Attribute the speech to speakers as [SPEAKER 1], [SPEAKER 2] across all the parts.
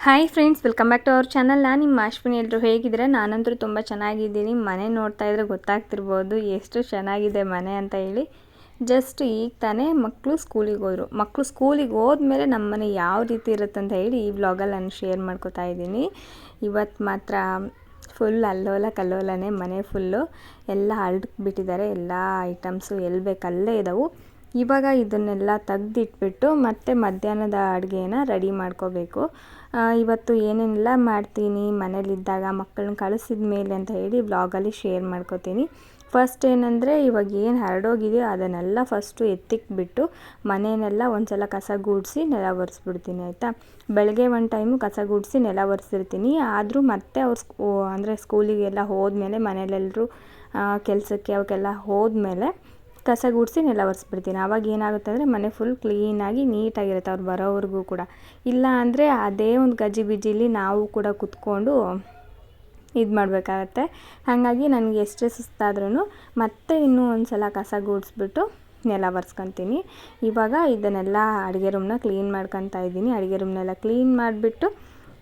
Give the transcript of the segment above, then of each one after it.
[SPEAKER 1] Hi friends, welcome back to our channel. ನಾನು ನಿಮ್ಮ ಅಶ್ವಿನಿ. ಎಲ್ಲರೂ ಹೇಗಿದ್ದೀರಾ? ನಾನಂತೂ ತುಂಬ ಚೆನ್ನಾಗಿದ್ದೀನಿ. ಮನೆ ನೋಡ್ತಾ ಇದ್ರೆ ಗೊತ್ತಾಗ್ತಿರ್ಬೋದು ಎಷ್ಟು ಚೆನ್ನಾಗಿದೆ ಮನೆ ಅಂತ ಹೇಳಿ. ಜಸ್ಟ್ ಈಗ ತಾನೇ ಮಕ್ಕಳು ಸ್ಕೂಲಿಗೆ ಹೋದರು. ಮಕ್ಕಳು ಸ್ಕೂಲಿಗೆ ಹೋದ್ಮೇಲೆ ನಮ್ಮ ಮನೆ ಯಾವ ರೀತಿ ಇರುತ್ತೆ ಅಂತ ಹೇಳಿ ಈ ವ್ಲಾಗಲ್ಲಿ ನಾನು ಶೇರ್ ಮಾಡ್ಕೋತಾ ಇದ್ದೀನಿ. ಇವತ್ತು ಮಾತ್ರ ಫುಲ್ ಅಲ್ಲೋಲ ಕಲ್ಲೋಲನೇ. ಮನೆ ಫುಲ್ಲು ಎಲ್ಲ ಬಿಟ್ಟಿದ್ದಾರೆ. ಎಲ್ಲ ಐಟಮ್ಸು ಎಲ್ಲಿ ಬೇಕಲ್ಲೇ ಇದ್ದಾವೆ. ಇವಾಗ ಇದನ್ನೆಲ್ಲ ತೆಗ್ದಿಟ್ಬಿಟ್ಟು ಮತ್ತೆ ಮಧ್ಯಾಹ್ನದ ಅಡುಗೆನ ರೆಡಿ ಮಾಡ್ಕೋಬೇಕು. ಇವತ್ತು ಏನೇನೆಲ್ಲ ಮಾಡ್ತೀನಿ ಮನೇಲಿದ್ದಾಗ ಮಕ್ಕಳನ್ನ ಕಳಿಸಿದ ಮೇಲೆ ಅಂತ ಹೇಳಿ ವ್ಲಾಗಲ್ಲಿ ಶೇರ್ ಮಾಡ್ಕೋತೀನಿ. ಫಸ್ಟ್ ಏನಂದರೆ, ಇವಾಗ ಏನು ಹರಡೋಗಿದೆಯೋ ಅದನ್ನೆಲ್ಲ ಫಸ್ಟು ಎತ್ತಿಕ್ಬಿಟ್ಟು ಮನೆಯನ್ನೆಲ್ಲ ಒಂದು ಸಲ ಕಸ ಗುಡಿಸಿ ನೆಲ ಒರೆಸ್ಬಿಡ್ತೀನಿ, ಆಯಿತಾ. ಬೆಳಗ್ಗೆ ಒಂದು ಟೈಮು ಕಸ ಗುಡಿಸಿ ನೆಲ ಒರೆಸಿರ್ತೀನಿ. ಆದರೂ ಮತ್ತೆ ಅವ್ರು ಅಂದರೆ ಸ್ಕೂಲಿಗೆಲ್ಲ ಹೋದ್ಮೇಲೆ ಮನೇಲೆಲ್ಲರೂ ಕೆಲಸಕ್ಕೆ ಅವಕ್ಕೆಲ್ಲ ಹೋದ್ಮೇಲೆ ಕಸ ಗುಡಿಸಿ ನೆಲ ಒರೆಸ್ಬಿಡ್ತೀನಿ. ಆವಾಗ ಏನಾಗುತ್ತೆ ಅಂದರೆ ಮನೆ ಫುಲ್ ಕ್ಲೀನಾಗಿ ನೀಟಾಗಿರುತ್ತೆ ಅವ್ರು ಬರೋವರೆಗೂ ಕೂಡ. ಇಲ್ಲ ಅಂದರೆ ಅದೇ ಒಂದು ಗಜಿ ಬಿಜಿಲಿ ನಾವು ಕೂಡ ಕುತ್ಕೊಂಡು ಇದು ಮಾಡಬೇಕಾಗತ್ತೆ. ಹಾಗಾಗಿ ನನಗೆ ಎಷ್ಟೇ ಸುಸ್ತಾದ್ರೂ ಮತ್ತೆ ಇನ್ನೂ ಒಂದು ಸಲ ಕಸ ಗುಡಿಸ್ಬಿಟ್ಟು ನೆಲ ಒರೆಸ್ಕೊತೀನಿ. ಇವಾಗ ಇದನ್ನೆಲ್ಲ ಅಡುಗೆ ರೂಮ್ನ ಕ್ಲೀನ್ ಮಾಡ್ಕೊತಾ ಇದ್ದೀನಿ. ಅಡುಗೆ ರೂಮ್ನೆಲ್ಲ ಕ್ಲೀನ್ ಮಾಡಿಬಿಟ್ಟು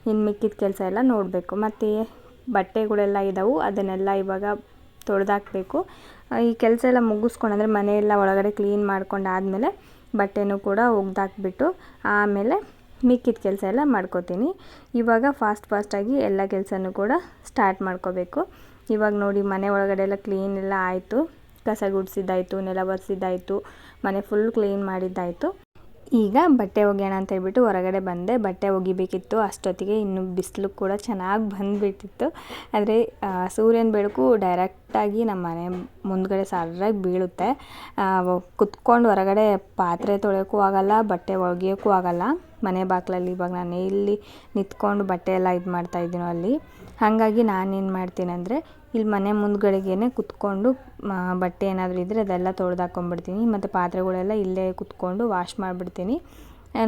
[SPEAKER 1] ಇನ್ನು ಮಿಕ್ಕಿದ ಕೆಲಸ ಎಲ್ಲ ನೋಡಬೇಕು. ಮತ್ತು ಬಟ್ಟೆಗಳೆಲ್ಲ ಇದ್ದಾವೆ, ಅದನ್ನೆಲ್ಲ ಇವಾಗ ತೊಳೆದಾಕಬೇಕು. ಈ ಕೆಲಸ ಎಲ್ಲ ಮುಗಿಸ್ಕೊಂಡು ಅಂದರೆ ಮನೆಯೆಲ್ಲ ಒಳಗಡೆ ಕ್ಲೀನ್ ಮಾಡ್ಕೊಂಡಾದಮೇಲೆ ಬಟ್ಟೆನೂ ಕೂಡ ಒಗ್ದಾಕ್ಬಿಟ್ಟು ಆಮೇಲೆ ಮಿಕ್ಕಿದ ಕೆಲಸ ಎಲ್ಲ ಮಾಡ್ಕೋತೀನಿ. ಇವಾಗ ಫಾಸ್ಟಾಗಿ ಎಲ್ಲ ಕೆಲಸನೂ ಕೂಡ ಸ್ಟಾರ್ಟ್ ಮಾಡ್ಕೋಬೇಕು. ಇವಾಗ ನೋಡಿ, ಮನೆ ಒಳಗಡೆ ಎಲ್ಲ ಕ್ಲೀನ್ ಎಲ್ಲ ಆಯಿತು. ಕಸ ಗುಡಿಸಿದ್ದಾಯಿತು, ನೆಲ ಒರೆಸಿದ್ದಾಯಿತು, ಮನೆ ಫುಲ್ ಕ್ಲೀನ್ ಮಾಡಿದ್ದಾಯಿತು. ಈಗ ಬಟ್ಟೆ ಒಗೆಯೋಣ ಅಂತ ಹೇಳ್ಬಿಟ್ಟು ಹೊರಗಡೆ ಬಂದೆ. ಬಟ್ಟೆ ಒಗಿಬೇಕಿತ್ತು. ಅಷ್ಟೊತ್ತಿಗೆ ಇನ್ನು ಬಿಸಿಲು ಕೂಡ ಚೆನ್ನಾಗಿ ಬಂದುಬಿಟ್ಟಿತ್ತು. ಆದರೆ ಸೂರ್ಯನ ಬೆಳಕು ಡೈರೆಕ್ಟಾಗಿ ನಮ್ಮ ಮನೆ ಮುಂದ್ಗಡೆ ಸರ್ರಾಗಿ ಬೀಳುತ್ತೆ. ಕುತ್ಕೊಂಡು ಹೊರಗಡೆ ಪಾತ್ರೆ ತೊಳೆಯೋಕ್ಕೂ ಆಗೋಲ್ಲ, ಬಟ್ಟೆ ಒಗೆಯೋಕ್ಕೂ ಆಗೋಲ್ಲ. ಮನೆ ಬಾಗಿಲಲ್ಲಿ ಇವಾಗ ನಾನು ಇಲ್ಲಿ ನಿಂತ್ಕೊಂಡು ಬಟ್ಟೆ ಎಲ್ಲ ಇದು ಮಾಡ್ತಾಯಿದ್ದೀನೋ ಅಲ್ಲಿ. ಹಾಗಾಗಿ ನಾನೇನು ಮಾಡ್ತೀನಿ ಅಂದರೆ, ಇಲ್ಲಿ ಮನೆ ಮುಂದ್ಗಡೆಗೇ ಕುತ್ಕೊಂಡು ಬಟ್ಟೆ ಏನಾದರೂ ಇದ್ದರೆ ಅದೆಲ್ಲ ತೊಳೆದಾಕೊಂಡ್ಬಿಡ್ತೀನಿ. ಮತ್ತು ಪಾತ್ರೆಗಳೆಲ್ಲ ಇಲ್ಲೇ ಕುತ್ಕೊಂಡು ವಾಶ್ ಮಾಡಿಬಿಡ್ತೀನಿ.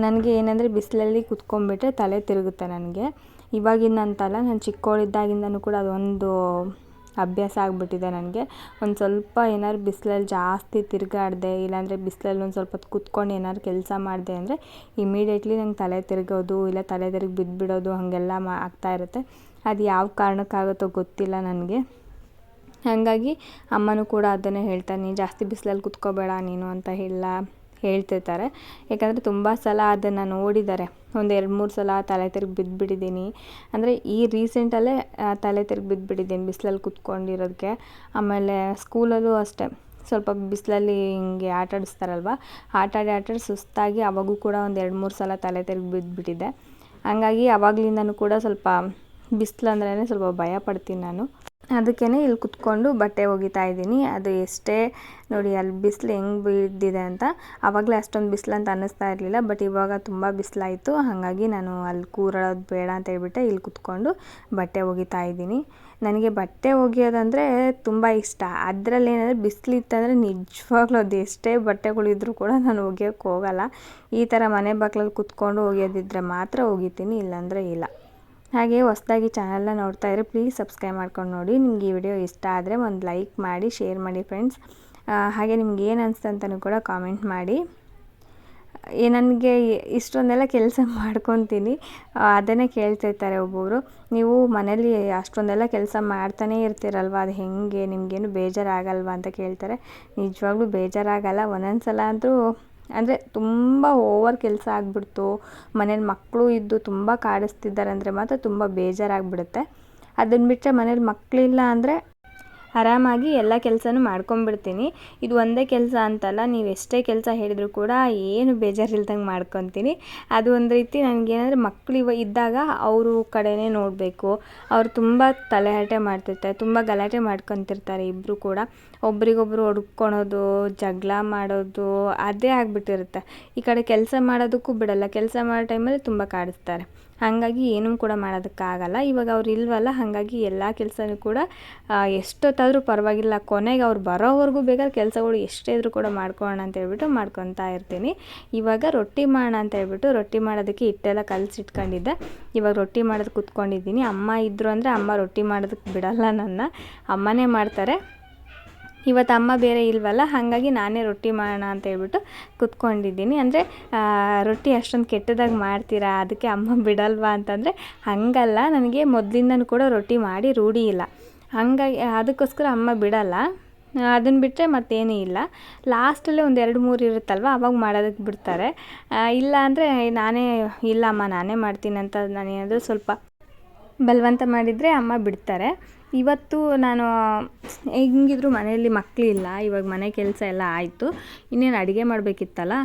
[SPEAKER 1] ನನಗೆ ಏನಂದರೆ ಬಿಸಿಲಲ್ಲಿ ಕುತ್ಕೊಂಡ್ಬಿಟ್ರೆ ತಲೆ ತಿರುಗುತ್ತೆ ನನಗೆ. ಇವಾಗಿಂದಂತಲ್ಲ, ನಾನು ಚಿಕ್ಕವಳಿದ್ದಾಗಿಂದನೂ ಕೂಡ ಅದೊಂದು ಅಭ್ಯಾಸ ಆಗಿಬಿಟ್ಟಿದೆ ನನಗೆ. ಒಂದು ಸ್ವಲ್ಪ ಏನಾದ್ರು ಬಿಸಿಲಲ್ಲಿ ಜಾಸ್ತಿ ತಿರುಗಾಡಿದೆ, ಇಲ್ಲಾಂದರೆ ಬಿಸಿಲಲ್ಲಿ ಒಂದು ಸ್ವಲ್ಪ ಹೊತ್ತು ಕುತ್ಕೊಂಡು ಏನಾದ್ರು ಕೆಲಸ ಮಾಡಿದೆ ಅಂದರೆ ಇಮಿಡಿಯೇಟ್ಲಿ ನಂಗೆ ತಲೆ ತಿರುಗೋದು, ಇಲ್ಲ ತಲೆ ತಿರುಗಿ ಬಿದ್ದುಬಿಡೋದು ಹಾಗೆಲ್ಲ ಆಗ್ತಾಯಿರುತ್ತೆ. ಅದು ಯಾವ ಕಾರಣಕ್ಕಾಗುತ್ತೋ ಗೊತ್ತಿಲ್ಲ ನನಗೆ. ಹಾಗಾಗಿ ಅಮ್ಮನೂ ಕೂಡ ಅದನ್ನೇ ಹೇಳ್ತಾರೆ, ನೀನು ಜಾಸ್ತಿ ಬಿಸಿಲಲ್ಲಿ ಕುತ್ಕೋಬೇಡ ನೀನು ಅಂತ ಹೇಳ್ತಿರ್ತಾರೆ. ಯಾಕಂದರೆ ತುಂಬ ಸಲ ಅದನ್ನು ನೋಡಿದ್ದಾರೆ. ಒಂದು 2-3 ಸಲ ತಲೆ ತಿರುಗಿ ಬಿದ್ದುಬಿಟ್ಟಿದ್ದೀನಿ. ಅಂದರೆ ಈ ರೀಸೆಂಟಲ್ಲೇ ತಲೆ ತಿರುಗಿ ಬಿದ್ದುಬಿಟ್ಟಿದ್ದೀನಿ ಬಿಸಿಲಲ್ಲಿ ಕುತ್ಕೊಂಡಿರೋದಕ್ಕೆ. ಆಮೇಲೆ ಸ್ಕೂಲಲ್ಲೂ ಅಷ್ಟೇ, ಸ್ವಲ್ಪ ಬಿಸಿಲಲ್ಲಿ ಹಿಂಗೆ ಆಟಾಡಿಸ್ತಾರಲ್ವ, ಆಟಾಡಿ ಸುಸ್ತಾಗಿ ಅವಾಗೂ ಕೂಡ ಒಂದು 2-3 ಸಲ ತಲೆ ತಿರುಗಿ ಬಿದ್ದುಬಿಟ್ಟಿದ್ದೆ. ಹಾಗಾಗಿ ಆವಾಗಲಿಂದನೂ ಕೂಡ ಸ್ವಲ್ಪ ಬಿಸಿಲು ಅಂದ್ರೇ ಸ್ವಲ್ಪ ಭಯ ಪಡ್ತೀನಿ ನಾನು. ಅದಕ್ಕೇ ಇಲ್ಲಿ ಕುತ್ಕೊಂಡು ಬಟ್ಟೆ ಒಗಿತಾ ಇದ್ದೀನಿ. ಅದು ಎಷ್ಟೇ ನೋಡಿ ಅಲ್ಲಿ ಬಿಸಿಲು ಹೆಂಗೆ ಬಿದ್ದಿದೆ ಅಂತ. ಆವಾಗಲೇ ಅಷ್ಟೊಂದು ಬಿಸಿಲು ಅಂತ ಅನ್ನಿಸ್ತಾ ಇರಲಿಲ್ಲ, ಬಟ್ ಇವಾಗ ತುಂಬ ಬಿಸಿಲಾಯಿತು. ಹಾಗಾಗಿ ನಾನು ಅಲ್ಲಿ ಕೂರೋದು ಬೇಡ ಅಂತ ಹೇಳ್ಬಿಟ್ಟೆ ಇಲ್ಲಿ ಕುತ್ಕೊಂಡು ಬಟ್ಟೆ ಒಗಿತಾ ಇದ್ದೀನಿ. ನನಗೆ ಬಟ್ಟೆ ಒಗೆಯೋದಂದರೆ ತುಂಬ ಇಷ್ಟ. ಅದರಲ್ಲಿ ಏನಂದರೆ ಬಿಸಿಲಿತ್ತಂದರೆ ನಿಜವಾಗ್ಲೂ ಅದು ಎಷ್ಟೇ ಬಟ್ಟೆಗಳಿದ್ರೂ ಕೂಡ ನಾನು ಒಗೆಯೋಕ್ಕೆ ಹೋಗಲ್ಲ. ಈ ಥರ ಮನೆ ಬಾಗಿಲಲ್ಲಿ ಕುತ್ಕೊಂಡು ಒಗೆಯೋದಿದ್ರೆ ಮಾತ್ರ ಒಗಿತೀನಿ, ಇಲ್ಲಾಂದರೆ ಇಲ್ಲ. ಹಾಗೆ ಹೊಸದಾಗಿ ಚಾನಲ್ನ ನೋಡ್ತಾ ಇದ್ರೆ ಪ್ಲೀಸ್ ಸಬ್ಸ್ಕ್ರೈಬ್ ಮಾಡ್ಕೊಂಡು ನೋಡಿ. ನಿಮ್ಗೆ ಈ ವಿಡಿಯೋ ಇಷ್ಟ ಆದರೆ ಒಂದು ಲೈಕ್ ಮಾಡಿ, ಶೇರ್ ಮಾಡಿ ಫ್ರೆಂಡ್ಸ್. ಹಾಗೆ ನಿಮ್ಗೆ ಏನು ಅನಿಸ್ತು ಅಂತಲೂ ಕೂಡ ಕಾಮೆಂಟ್ ಮಾಡಿ. ನನಗೆ ಇಷ್ಟೊಂದೆಲ್ಲ ಕೆಲಸ ಮಾಡ್ಕೊತೀನಿ, ಅದನ್ನೇ ಕೇಳ್ತಿರ್ತಾರೆ ಒಬ್ಬೊಬ್ಬರು, ನೀವು ಮನೇಲಿ ಅಷ್ಟೊಂದೆಲ್ಲ ಕೆಲಸ ಮಾಡ್ತಾನೇ ಇರ್ತೀರಲ್ವ, ಅದು ಹೇಗೆ ನಿಮಗೇನು ಬೇಜಾರಾಗಲ್ವ ಅಂತ ಕೇಳ್ತಾರೆ. ನಿಜವಾಗ್ಲೂ ಬೇಜಾರಾಗಲ್ಲ. ಒಂದೊಂದು ಸಲ ಅಂತೂ ಅಂದರೆ ತುಂಬ ಓವರ್ ಕೆಲಸ ಆಗಿಬಿಡ್ತು, ಮನೇಲಿ ಮಕ್ಕಳು ಇದ್ದು ತುಂಬ ಕಾಡಿಸ್ತಿದ್ದಾರೆ ಅಂದರೆ ಮಾತ್ರ ತುಂಬ ಬೇಜಾರಾಗಿಬಿಡುತ್ತೆ. ಅದನ್ನು ಬಿಟ್ಟರೆ ಮನೇಲಿ ಮಕ್ಕಳಿಲ್ಲ ಅಂದರೆ ಆರಾಮಾಗಿ ಎಲ್ಲ ಕೆಲಸನೂ ಮಾಡ್ಕೊಂಬಿಡ್ತೀನಿ. ಇದು ಒಂದೇ ಕೆಲಸ ಅಂತಲ್ಲ, ನೀವು ಎಷ್ಟೇ ಕೆಲಸ ಹೇಳಿದರೂ ಕೂಡ ಏನು ಬೇಜಾರಿಲ್ದಂಗೆ ಮಾಡ್ಕೊತೀನಿ. ಅದು ಒಂದು ರೀತಿ ನನಗೇನಂದರೆ ಮಕ್ಕಳು ಇದ್ದಾಗ ಅವರು ಕಡೆನೇ ನೋಡಬೇಕು. ಅವ್ರು ತುಂಬ ತಲೆಹರಟೆ ಮಾಡ್ತಿರ್ತಾರೆ, ತುಂಬ ಗಲಾಟೆ ಮಾಡ್ಕೊತಿರ್ತಾರೆ. ಇಬ್ಬರು ಕೂಡ ಒಬ್ರಿಗೊಬ್ರು ಹೊಡ್ಕೊಳೋದು, ಜಗಳ ಮಾಡೋದು ಅದೇ ಆಗಿಬಿಟ್ಟಿರುತ್ತೆ. ಈ ಕಡೆ ಕೆಲಸ ಮಾಡೋದಕ್ಕೂ ಬಿಡಲ್ಲ, ಕೆಲಸ ಮಾಡೋ ಟೈಮಲ್ಲಿ ತುಂಬ ಕಾಡಿಸ್ತಾರೆ. ಹಾಗಾಗಿ ಏನೂ ಕೂಡ ಮಾಡೋದಕ್ಕಾಗಲ್ಲ. ಇವಾಗ ಅವ್ರು ಇಲ್ವಲ್ಲ, ಹಾಗಾಗಿ ಎಲ್ಲ ಕೆಲಸನೂ ಕೂಡ ಎಷ್ಟೊತ್ತಾದರೂ ಪರವಾಗಿಲ್ಲ, ಕೊನೆಗೆ ಅವ್ರು ಬರೋವರೆಗೂ ಬೇಕಾದ್ರೆ ಕೆಲಸಗಳು ಎಷ್ಟೇ ಇದ್ರೂ ಕೂಡ ಮಾಡ್ಕೊಳ್ಳೋಣ ಅಂತ ಹೇಳ್ಬಿಟ್ಟು ಮಾಡ್ಕೊತಾ ಇರ್ತೀನಿ. ಇವಾಗ ರೊಟ್ಟಿ ಮಾಡೋಣ ಅಂತ ಹೇಳ್ಬಿಟ್ಟು ರೊಟ್ಟಿ ಮಾಡೋದಕ್ಕೆ ಹಿಟ್ಟೆಲ್ಲ ಕಲಸಿಟ್ಕೊಂಡಿದ್ದೆ. ಇವಾಗ ರೊಟ್ಟಿ ಮಾಡೋದಕ್ಕೆ ಕೂತ್ಕೊಂಡಿದ್ದೀನಿ. ಅಮ್ಮ ಇದ್ದರು ಅಂದರೆ ಅಮ್ಮ ರೊಟ್ಟಿ ಮಾಡೋದಕ್ಕೆ ಬಿಡಲ್ಲ ನನ್ನ, ಅಮ್ಮನೇ ಮಾಡ್ತಾರೆ. ಇವತ್ತು ಅಮ್ಮ ಬೇರೆ ಇಲ್ವಲ್ಲ, ಹಾಗಾಗಿ ನಾನೇ ರೊಟ್ಟಿ ಮಾಡೋಣ ಅಂತ ಹೇಳ್ಬಿಟ್ಟು ಕುತ್ಕೊಂಡಿದ್ದೀನಿ. ಅಂದರೆ ರೊಟ್ಟಿ ಅಷ್ಟೊಂದು ಕೆಟ್ಟದಾಗಿ ಮಾಡ್ತೀರಾ, ಅದಕ್ಕೆ ಅಮ್ಮ ಬಿಡಲ್ವಾ ಅಂತಂದರೆ ಹಾಗಲ್ಲ, ನನಗೆ ಮೊದಲಿಂದನೂ ಕೂಡ ರೊಟ್ಟಿ ಮಾಡಿ ರೂಢಿ ಇಲ್ಲ, ಹಾಗಾಗಿ ಅದಕ್ಕೋಸ್ಕರ ಅಮ್ಮ ಬಿಡಲ್ಲ. ಅದನ್ನು ಬಿಟ್ಟರೆ ಮತ್ತೇನೂ ಇಲ್ಲ. ಲಾಸ್ಟಲ್ಲೇ ಒಂದು 2-3 ಇರುತ್ತಲ್ವ, ಅವಾಗ ಮಾಡೋದಕ್ಕೆ ಬಿಡ್ತಾರೆ. ಇಲ್ಲ ಅಂದರೆ ಇಲ್ಲಮ್ಮ ನಾನೇ ಮಾಡ್ತೀನಿ ಅಂತ ನಾನೇನಾದರೂ ಸ್ವಲ್ಪ ಬಲವಂತ ಮಾಡಿದರೆ ಅಮ್ಮ ಬಿಡ್ತಾರೆ. ಇವತ್ತು ನಾನು ಹೆಂಗಿದ್ರು ಮನೆಯಲ್ಲಿ ಮಕ್ಕಳಿಲ್ಲ, ಇವಾಗ ಮನೆ ಕೆಲಸ ಎಲ್ಲ ಆಯಿತು, ಇನ್ನೇನು ಅಡುಗೆ ಮಾಡಬೇಕಿತ್ತಲ್ಲ.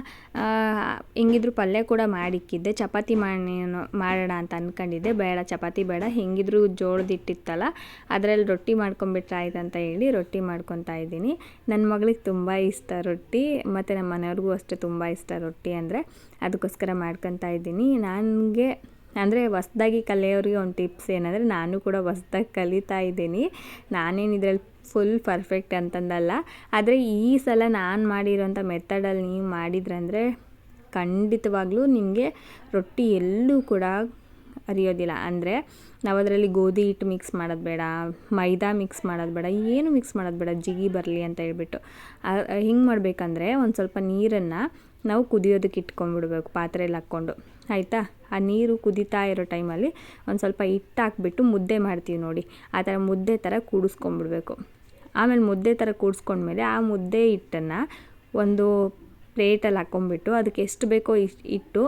[SPEAKER 1] ಹೆಂಗಿದ್ರು ಪಲ್ಯ ಕೂಡ ಮಾಡಿಕ್ಕಿದ್ದೆ, ಚಪಾತಿ ಮಾಡೋಣ ಅಂತ ಅಂದ್ಕೊಂಡಿದ್ದೆ. ಬೇಡ ಚಪಾತಿ ಬೇಡ, ಹೆಂಗಿದ್ರು ಜೋಳದ ಹಿಟ್ಟಿತ್ತಲ್ಲ ಅದರಲ್ಲಿ ರೊಟ್ಟಿ ಮಾಡ್ಕೊಂಬಿಟ್ರೆ ಆಯ್ತು ಅಂತ ಹೇಳಿ ರೊಟ್ಟಿ ಮಾಡ್ಕೊತಾ ಇದ್ದೀನಿ. ನನ್ನ ಮಗಳಿಗೆ ತುಂಬ ಇಷ್ಟ ರೊಟ್ಟಿ, ಮತ್ತು ನಮ್ಮ ಮನೆಯವ್ರಿಗೂ ಅಷ್ಟೇ ತುಂಬ ಇಷ್ಟ ರೊಟ್ಟಿ ಅಂದರೆ, ಅದಕ್ಕೋಸ್ಕರ ಮಾಡ್ಕೊತಾ ಇದ್ದೀನಿ. ನನಗೆ ಅಂದರೆ ಹೊಸ್ದಾಗಿ ಕಲಿಯೋರಿಗೆ ಒಂದು ಟಿಪ್ಸ್ ಏನಂದರೆ, ನಾನು ಕೂಡ ಹೊಸ್ದಾಗಿ ಕಲಿತಾ ಇದ್ದೀನಿ. ನಾನೇನು ಇದರಲ್ಲಿ ಫುಲ್ ಪರ್ಫೆಕ್ಟ್ ಅಂತಂದಲ್ಲ, ಆದರೆ ಈ ಸಲ ನಾನು ಮಾಡಿರೋಂಥ ಮೆಥಡಲ್ಲಿ ನೀವು ಮಾಡಿದ್ರಂದರೆ ಖಂಡಿತವಾಗ್ಲೂ ನಿಮಗೆ ರೊಟ್ಟಿ ಎಲ್ಲೂ ಕೂಡ ಅರಿಯೋದಿಲ್ಲ. ಅಂದರೆ ನಾವು ಅದರಲ್ಲಿ ಗೋಧಿ ಹಿಟ್ಟು ಮಿಕ್ಸ್ ಮಾಡೋದು ಬೇಡ, ಮೈದಾ ಮಿಕ್ಸ್ ಮಾಡೋದು ಬೇಡ, ಏನು ಮಿಕ್ಸ್ ಮಾಡೋದು ಬೇಡ, ಜಿಗಿ ಬರಲಿ ಅಂತ ಹೇಳ್ಬಿಟ್ಟು. ಹಿಂಗೆ ಮಾಡಬೇಕಂದ್ರೆ ಒಂದು ಸ್ವಲ್ಪ ನೀರನ್ನು ನಾವು ಕುದಿಯೋದಕ್ಕೆ ಇಟ್ಕೊಂಡ್ಬಿಡ್ಬೇಕು ಪಾತ್ರೆಯಲ್ಲಿ ಹಾಕ್ಕೊಂಡು, ಆಯಿತಾ. ಆ ನೀರು ಕುದೀತಾ ಇರೋ ಟೈಮಲ್ಲಿ ಒಂದು ಸ್ವಲ್ಪ ಹಿಟ್ಟು ಹಾಕ್ಬಿಟ್ಟು ಮುದ್ದೆ ಮಾಡ್ತೀವಿ ನೋಡಿ, ಆ ಥರ ಮುದ್ದೆ ಥರ ಕೂಡಿಸ್ಕೊಂಡ್ಬಿಡ್ಬೇಕು. ಆಮೇಲೆ ಮುದ್ದೆ ಥರ ಕೂಡಿಸ್ಕೊಂಡ್ಮೇಲೆ ಆ ಮುದ್ದೆ ಹಿಟ್ಟನ್ನು ಒಂದು ಪ್ಲೇಟಲ್ಲಿ ಹಾಕ್ಕೊಂಬಿಟ್ಟು ಅದಕ್ಕೆ ಎಷ್ಟು ಬೇಕೋ ಹಿಟ್ಟು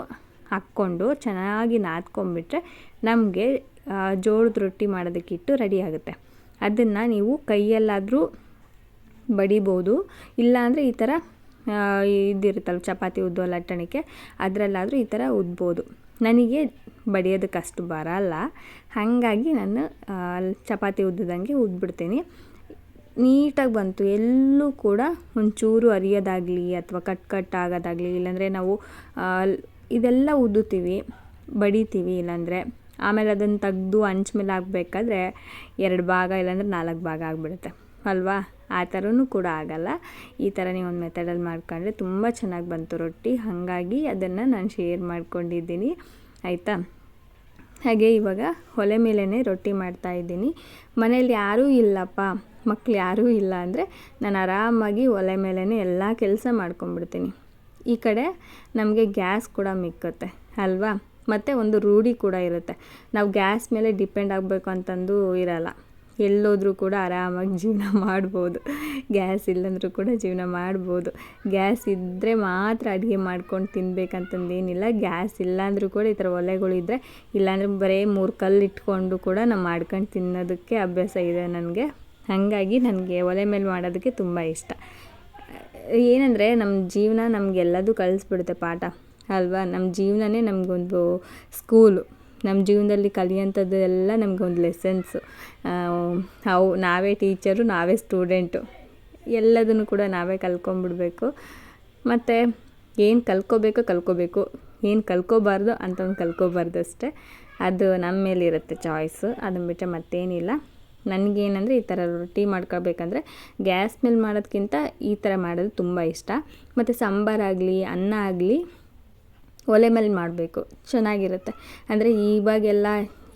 [SPEAKER 1] ಹಾಕ್ಕೊಂಡು ಚೆನ್ನಾಗಿ ನಾದ್ಕೊಂಬಿಟ್ರೆ ನಮಗೆ ಜೋಳದ ರೊಟ್ಟಿ ಮಾಡೋದಕ್ಕೆ ಹಿಟ್ಟು ರೆಡಿ ಆಗುತ್ತೆ. ಅದನ್ನು ನೀವು ಕೈಯಲ್ಲಾದರೂ ಬಡಿಬೋದು, ಇಲ್ಲಾಂದರೆ ಈ ಥರ ಇದಿರುತ್ತಲ್ಲ ಚಪಾತಿ ಉದ್ದೋ ಲಟ್ಟಣಿಕೆ, ಅದರಲ್ಲಾದರೂ ಈ ಥರ ಉದ್ಬೋದು. ನನಗೆ ಬಡಿಯೋದಕ್ಕೆ ಅಷ್ಟು ಬರಲ್ಲ, ಹಾಗಾಗಿ ನಾನು ಚಪಾತಿ ಉದ್ದಂಗೆ ಉದ್ಬಿಡ್ತೀನಿ. ನೀಟಾಗಿ ಬಂತು, ಎಲ್ಲೂ ಕೂಡ ಒಂಚೂರು ಅರಿಯೋದಾಗಲಿ ಅಥವಾ ಕಟ್ ಆಗೋದಾಗಲಿ, ಇಲ್ಲಾಂದರೆ ನಾವು ಇದೆಲ್ಲ ಉದ್ದುತ್ತೀವಿ, ಬಡಿತೀವಿ, ಇಲ್ಲಾಂದರೆ ಆಮೇಲೆ ಅದನ್ನು ತೆಗ್ದು ಹಂಚ್ ಮೇಲೆ ಹಾಕಬೇಕಾದ್ರೆ 2 ಭಾಗ ಇಲ್ಲಾಂದರೆ 4 ಭಾಗ ಆಗಿಬಿಡುತ್ತೆ ಅಲ್ವಾ. ಆ ಥರನೂ ಕೂಡ ಆಗಲ್ಲ. ಈ ಥರ ನೀವು ಒಂದು ಮೆಥಡಲ್ಲಿ ಮಾಡ್ಕೊಂಡ್ರೆ ತುಂಬ ಚೆನ್ನಾಗಿ ಬಂತು ರೊಟ್ಟಿ, ಹಾಗಾಗಿ ಅದನ್ನು ನಾನು ಶೇರ್ ಮಾಡ್ಕೊಂಡಿದ್ದೀನಿ, ಆಯಿತಾ. ಹಾಗೆ ಇವಾಗ ಒಲೆ ಮೇಲೇ ರೊಟ್ಟಿ ಮಾಡ್ತಾಯಿದ್ದೀನಿ. ಮನೇಲಿ ಯಾರೂ ಇಲ್ಲಪ್ಪ, ಮಕ್ಕಳು ಯಾರೂ ಇಲ್ಲ ಅಂದರೆ ನಾನು ಆರಾಮಾಗಿ ಒಲೆ ಮೇಲೇ ಎಲ್ಲ ಕೆಲಸ ಮಾಡ್ಕೊಂಬಿಡ್ತೀನಿ. ಈ ಕಡೆ ನಮಗೆ ಗ್ಯಾಸ್ ಕೂಡ ಮಿಕ್ಕುತ್ತೆ ಅಲ್ವಾ, ಮತ್ತು ಒಂದು ರೂಢಿ ಕೂಡ ಇರುತ್ತೆ. ನಾವು ಗ್ಯಾಸ್ ಮೇಲೆ ಡಿಪೆಂಡ್ ಆಗಬೇಕು ಅಂತಂದು ಇರಲ್ಲ, ಎಲ್ಲೋದ್ರೂ ಕೂಡ ಆರಾಮಾಗಿ ಜೀವನ ಮಾಡ್ಬೋದು. ಗ್ಯಾಸ್ ಇಲ್ಲಂದ್ರೂ ಕೂಡ ಜೀವನ ಮಾಡ್ಬೋದು. ಗ್ಯಾಸ್ ಇದ್ದರೆ ಮಾತ್ರ ಅಡುಗೆ ಮಾಡ್ಕೊಂಡು ತಿನ್ನಬೇಕಂತಂದೇನಿಲ್ಲ. ಗ್ಯಾಸ್ ಇಲ್ಲಾಂದ್ರೂ ಕೂಡ ಈ ಥರ ಒಲೆಗಳಿದ್ದರೆ, ಇಲ್ಲಾಂದರೆ ಬರೀ 3 ಕಲ್ಲು ಇಟ್ಕೊಂಡು ಕೂಡ ನಾವು ಮಾಡ್ಕೊಂಡು ತಿನ್ನೋದಕ್ಕೆ ಅಭ್ಯಾಸ ಇದೆ ನನಗೆ. ಹಾಗಾಗಿ ನನಗೆ ಒಲೆ ಮೇಲೆ ಮಾಡೋದಕ್ಕೆ ತುಂಬ ಇಷ್ಟ. ಏನಂದರೆ ನಮ್ಮ ಜೀವನ ನಮಗೆಲ್ಲದೂ ಕಲಿಸ್ಬಿಡುತ್ತೆ ಪಾಠ ಅಲ್ವಾ. ನಮ್ಮ ಜೀವನನೇ ನಮಗೊಂದು ಸ್ಕೂಲು, ನಮ್ಮ ಜೀವನದಲ್ಲಿ ಕಲಿಯೋಂಥದ್ದು ಎಲ್ಲ ನಮಗೊಂದು ಲೆಸನ್ಸು. ನಾವೇ ಟೀಚರು, ನಾವೇ ಸ್ಟೂಡೆಂಟು, ಎಲ್ಲದನ್ನು ಕೂಡ ನಾವೇ ಕಲ್ತ್ಕೊಂಡ್ಬಿಡ್ಬೇಕು. ಮತ್ತು ಏನು ಕಲ್ತ್ಕೋಬೇಕು, ಏನು ಕಲ್ತ್ಕೋಬಾರ್ದು ಅಂತಂದು ಕಲ್ತ್ಕೋಬಾರ್ದು ಅಷ್ಟೇ. ಅದು ನಮ್ಮ ಮೇಲಿರುತ್ತೆ ಚಾಯ್ಸು, ಅದನ್ನು ಬಿಟ್ಟರೆ ಮತ್ತೇನಿಲ್ಲ. ನನಗೇನಂದರೆ ಈ ಥರ ರೊಟ್ಟಿ ಮಾಡ್ಕೋಬೇಕಂದ್ರೆ ಗ್ಯಾಸ್ ಮೇಲೆ ಮಾಡೋದಕ್ಕಿಂತ ಈ ಥರ ಮಾಡೋದು ತುಂಬ ಇಷ್ಟ. ಮತ್ತು ಸಾಂಬಾರಾಗಲಿ ಅನ್ನ ಆಗಲಿ ಒಲೆ ಮೇಲೆ ಮಾಡಬೇಕು, ಚೆನ್ನಾಗಿರುತ್ತೆ. ಅಂದರೆ ಇವಾಗೆಲ್ಲ